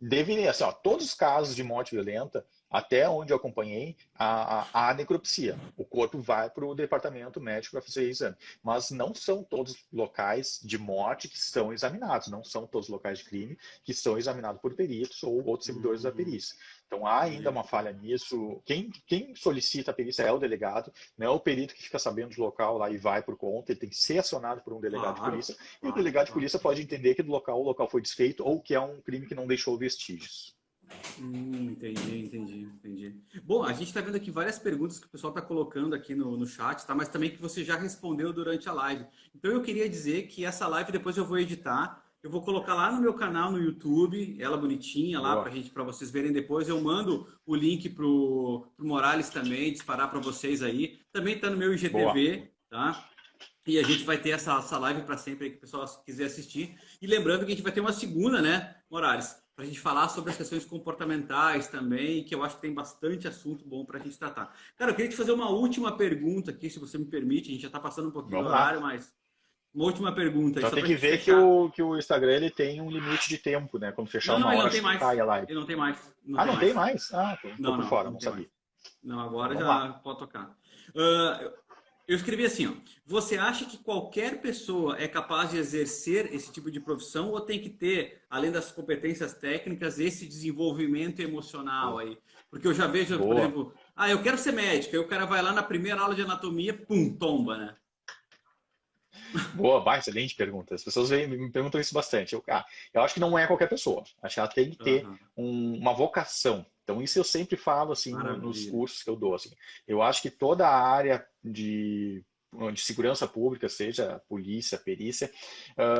Deveria, assim, ó, todos os casos de morte violenta, até onde eu acompanhei, a necropsia. O corpo vai para o departamento médico para fazer exame. Mas não são todos os locais de morte que são examinados, não são todos os locais de crime que são examinados por peritos ou outros servidores da Uhum, perícia. Então há ainda entendi. uma falha nisso. Quem solicita a perícia é o delegado, não é o perito que fica sabendo do local lá e vai por conta, ele tem que ser acionado por um delegado de Claro, polícia, e o claro, delegado de claro. polícia pode entender que do local o local foi desfeito ou que é um crime que não deixou vestígios. Entendi. Bom, a gente está vendo aqui várias perguntas que o pessoal está colocando aqui no chat, tá? Mas também que você já respondeu durante a live. Então eu queria dizer que essa live depois eu vou editar, eu vou colocar lá no meu canal no YouTube, ela bonitinha lá Boa, para vocês verem depois. Eu mando o link pro Morales também, disparar para vocês aí. Também está no meu boa. IGTV, tá? E a gente vai ter essa live para sempre aí que o pessoal quiser assistir. E lembrando que a gente vai ter uma segunda, né, Morales? Para a gente falar sobre as questões comportamentais também, que eu acho que tem bastante assunto bom para a gente tratar. Cara, eu queria te fazer uma última pergunta aqui, se você me permite. A gente já está passando um pouquinho do Vamos lá. horário, mas uma última pergunta aí, Só só tem para a que gente ver que fechar. o Instagram ele tem um limite de tempo, né? Quando fechar Não, não, uma ele não hora, tem mais. cai a live. Ele não tem mais. Não Ah, tem não tem mais. mais? Ah, tô Não, por não, fora, não não tem mais. sabia. Não, Então agora vamos lá. já pode tocar. Eu escrevi assim, ó. Você acha que qualquer pessoa é capaz de exercer esse tipo de profissão ou tem que ter, além das competências técnicas, esse desenvolvimento emocional Boa. aí? Porque eu já vejo, por Boa. exemplo, eu quero ser médico, aí o cara vai lá na primeira aula de anatomia, pum, tomba, né? Boa, vai, excelente pergunta. As pessoas me perguntam isso bastante. Eu acho que não é qualquer pessoa. Acho que ela tem que ter Aham, uma vocação. Então, isso eu sempre falo assim nos maravilha. cursos que eu dou. Assim. Eu acho que toda a área de de segurança pública, seja polícia, perícia,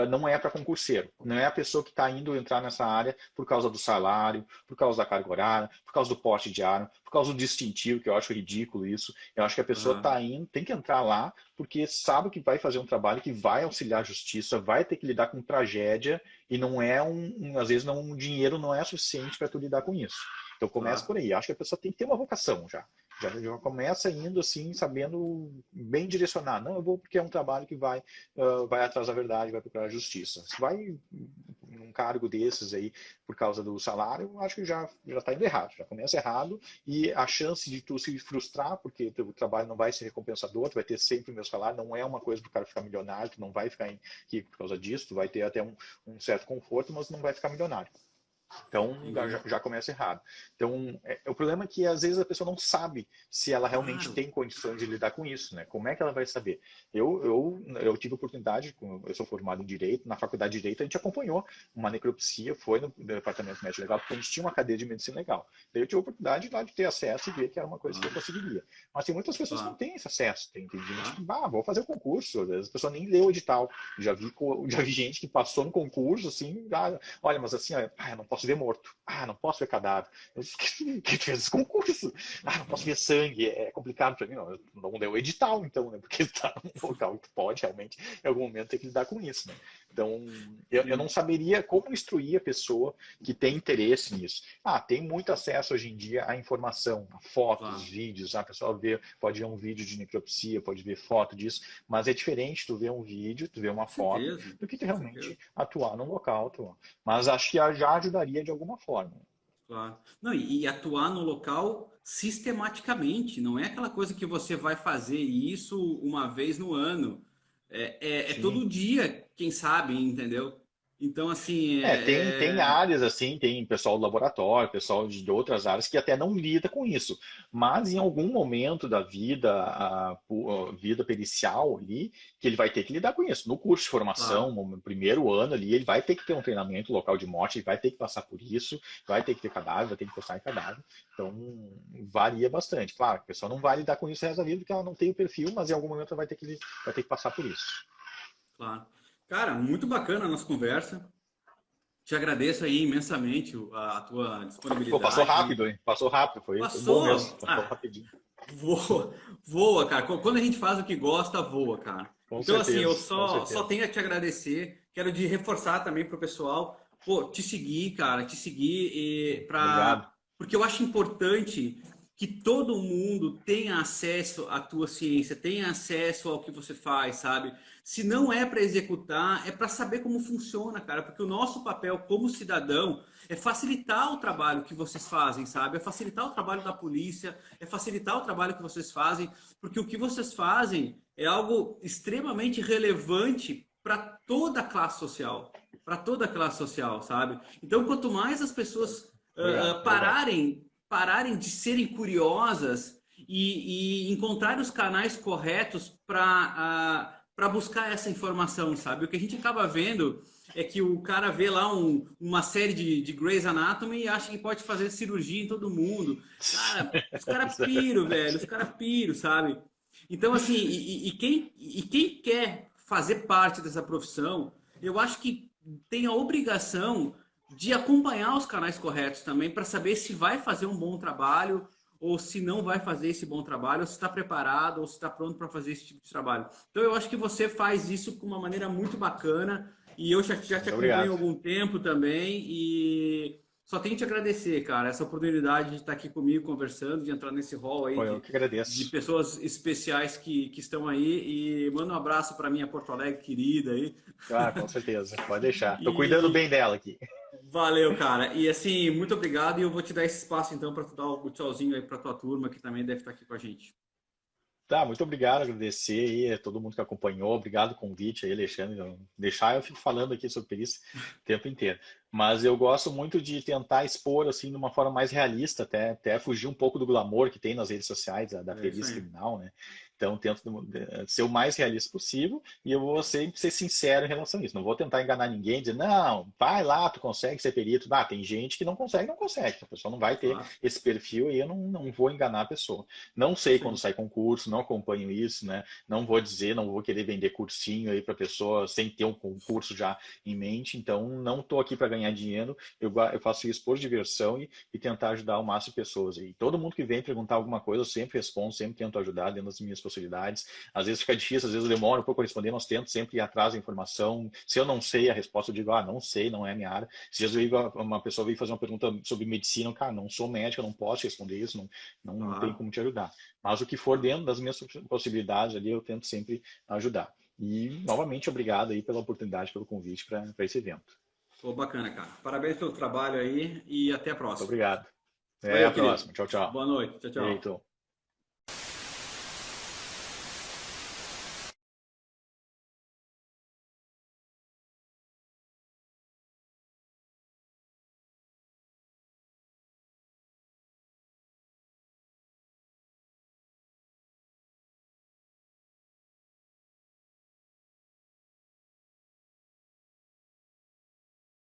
não é para concurseiro. Não é a pessoa que está indo entrar nessa área por causa do salário, por causa da carga horária, por causa do porte de arma, por causa do distintivo, que eu acho ridículo isso. Eu acho que a pessoa Aham, está indo, tem que entrar lá porque sabe que vai fazer um trabalho que vai auxiliar a justiça, vai ter que lidar com tragédia e não é às vezes não, um dinheiro não é suficiente para tu lidar com isso. Então começa claro. por aí. Acho que a pessoa tem que ter uma vocação já. Já começa indo assim, sabendo bem direcionar. Não, eu vou porque é um trabalho que vai atrás da verdade, vai procurar a justiça. Se vai num cargo desses aí por causa do salário, eu acho que já está indo errado. Já começa errado e a chance de tu se frustrar, porque o trabalho não vai ser recompensador, tu vai ter sempre o meu salário, não é uma coisa do cara ficar milionário, tu não vai ficar rico por causa disso, tu vai ter até um certo conforto, mas não vai ficar milionário. Então Entendi. já começa errado. Então o problema é que às vezes a pessoa não sabe se ela realmente Claro. tem condições de lidar com isso, né? Como é que ela vai saber? Eu tive oportunidade, eu sou formado em direito, na faculdade de direito a gente acompanhou uma necropsia, foi no departamento médico legal, porque a gente tinha uma cadeia de medicina legal. Daí eu tive a oportunidade lá de ter acesso e ver que era uma coisa que eu Claro, conseguiria. Mas tem muitas pessoas que não claro, têm esse acesso. Tem gente claro. que, vou fazer o concurso. Às vezes a pessoa nem leu o edital. Já vi gente que passou no concurso, assim, olha, mas assim, eu não posso ver morto. Não posso ver cadáver. Eu disse, que fez esse concurso? Não posso ver sangue. É complicado para mim. Não deu o edital, então, né? Porque está num local que pode realmente, em algum momento, ter que lidar com isso, né? Então, eu não Sim. saberia como instruir a pessoa que tem interesse nisso. Tem muito acesso hoje em dia à informação, a fotos, Claro. vídeos. A pessoa pode ver um vídeo de necropsia, pode ver foto disso, mas é diferente tu ver um vídeo, tu ver uma Com foto, certeza. do que tu Com certeza. realmente atuar num local. Mas acho que já ajudaria de alguma forma. Claro. Não, e atuar no local sistematicamente, não é aquela coisa que você vai fazer isso uma vez no ano. É Sim. todo dia, quem sabe, entendeu? Então, assim, Tem áreas assim, tem pessoal do laboratório, pessoal de outras áreas que até não lida com isso, mas em algum momento da vida, a vida pericial ali, que ele vai ter que lidar com isso. No curso de claro, formação, no primeiro ano ali, ele vai ter que ter um treinamento local de morte, ele vai ter que passar por isso, vai ter que ter cadáver, vai ter que postar em cadáver. Então, varia bastante. Claro, a pessoa não vai lidar com isso o resto da vida, porque ela não tem o perfil, mas em algum momento ela vai ter que passar por isso. claro. Cara, muito bacana a nossa conversa. Te agradeço aí imensamente a tua Pô, passou disponibilidade. rápido, hein? Passou rápido, foi bom mesmo, Passou! passou rapidinho. Voa, voa, cara. Quando a gente faz o que gosta, voa, cara. Com Então, assim, eu certeza, com só certeza. tenho a te agradecer. Quero de reforçar também pro pessoal, pô, te seguir, cara, te seguir Obrigado. porque eu acho importante que todo mundo tenha acesso à tua ciência, tenha acesso ao que você faz, sabe? Se não é para executar, é para saber como funciona, cara, porque o nosso papel como cidadão é facilitar o trabalho que vocês fazem, sabe? É facilitar o trabalho da polícia, é facilitar o trabalho que vocês fazem, porque o que vocês fazem é algo extremamente relevante para toda a classe social, para toda a classe social, sabe? Então, quanto mais as pessoas Obrigado, é verdade. pararem de serem curiosas e encontrarem os canais corretos para buscar essa informação, sabe? O que a gente acaba vendo é que o cara vê lá uma série de Grey's Anatomy e acha que pode fazer cirurgia em todo mundo. Cara, os caras Isso é piro, velho, os verdade. caras piro, sabe? Então, assim, quem quer fazer parte dessa profissão, eu acho que tem a obrigação de acompanhar os canais corretos também para saber se vai fazer um bom trabalho ou se não vai fazer esse bom trabalho, ou se está preparado ou se está pronto para fazer esse tipo de trabalho. Então eu acho que você faz isso com uma maneira muito bacana e eu já te Muito acompanho há obrigado. algum tempo também e só tenho que te agradecer, cara, essa oportunidade de estar aqui comigo conversando, de entrar nesse hall aí Pô, eu que de agradeço. pessoas especiais que estão aí e manda um abraço para minha Porto Alegre querida aí. Com certeza. Pode deixar. Tô cuidando E bem dela aqui. valeu, cara. E assim, muito obrigado. E eu vou te dar esse espaço então para tu dar o tchauzinho aí para tua turma que também deve estar aqui com a gente. Tá, muito obrigado, agradecer aí a todo mundo que acompanhou. Obrigado o convite aí, Alexandre. Deixar eu fico falando aqui sobre isso o tempo inteiro. Mas eu gosto muito de tentar expor assim de uma forma mais realista, até fugir um pouco do glamour que tem nas redes sociais da É isso perícia aí. criminal, né? Então tento ser o mais realista possível e eu vou sempre ser sincero em relação a isso. Não vou tentar enganar ninguém, dizer, não, vai lá, tu consegue ser perito. Ah, tem gente que não consegue, não consegue. A pessoa não vai ter Claro. esse perfil e eu não vou enganar a pessoa. Não sei Isso quando aí. sai concurso, não acompanho isso, né? Não vou dizer, não vou querer vender cursinho aí para pessoa sem ter um concurso já em mente. Então não estou aqui para ganhar dinheiro. Eu faço isso por diversão e tentar ajudar o máximo de pessoas. E todo mundo que vem perguntar alguma coisa, eu sempre respondo, sempre tento ajudar dentro das minhas possibilidades. Às vezes fica difícil, às vezes eu demoro um pouco a responder, mas tento sempre ir atrás da informação. Se eu não sei a resposta, eu digo, não sei, não é a minha área. Se às vezes uma pessoa veio fazer uma pergunta sobre medicina, cara, não sou médico, eu não posso responder isso, não tem Claro. como te ajudar. Mas o que for Claro. dentro das minhas possibilidades ali, eu tento sempre ajudar. E, novamente, obrigado aí pela oportunidade, pelo convite para esse evento. Pô, bacana, cara. Parabéns pelo trabalho aí e até a Muito próxima. obrigado. Até Valeu, a querido. próxima. Tchau, tchau. Boa noite. Tchau, tchau. Feito.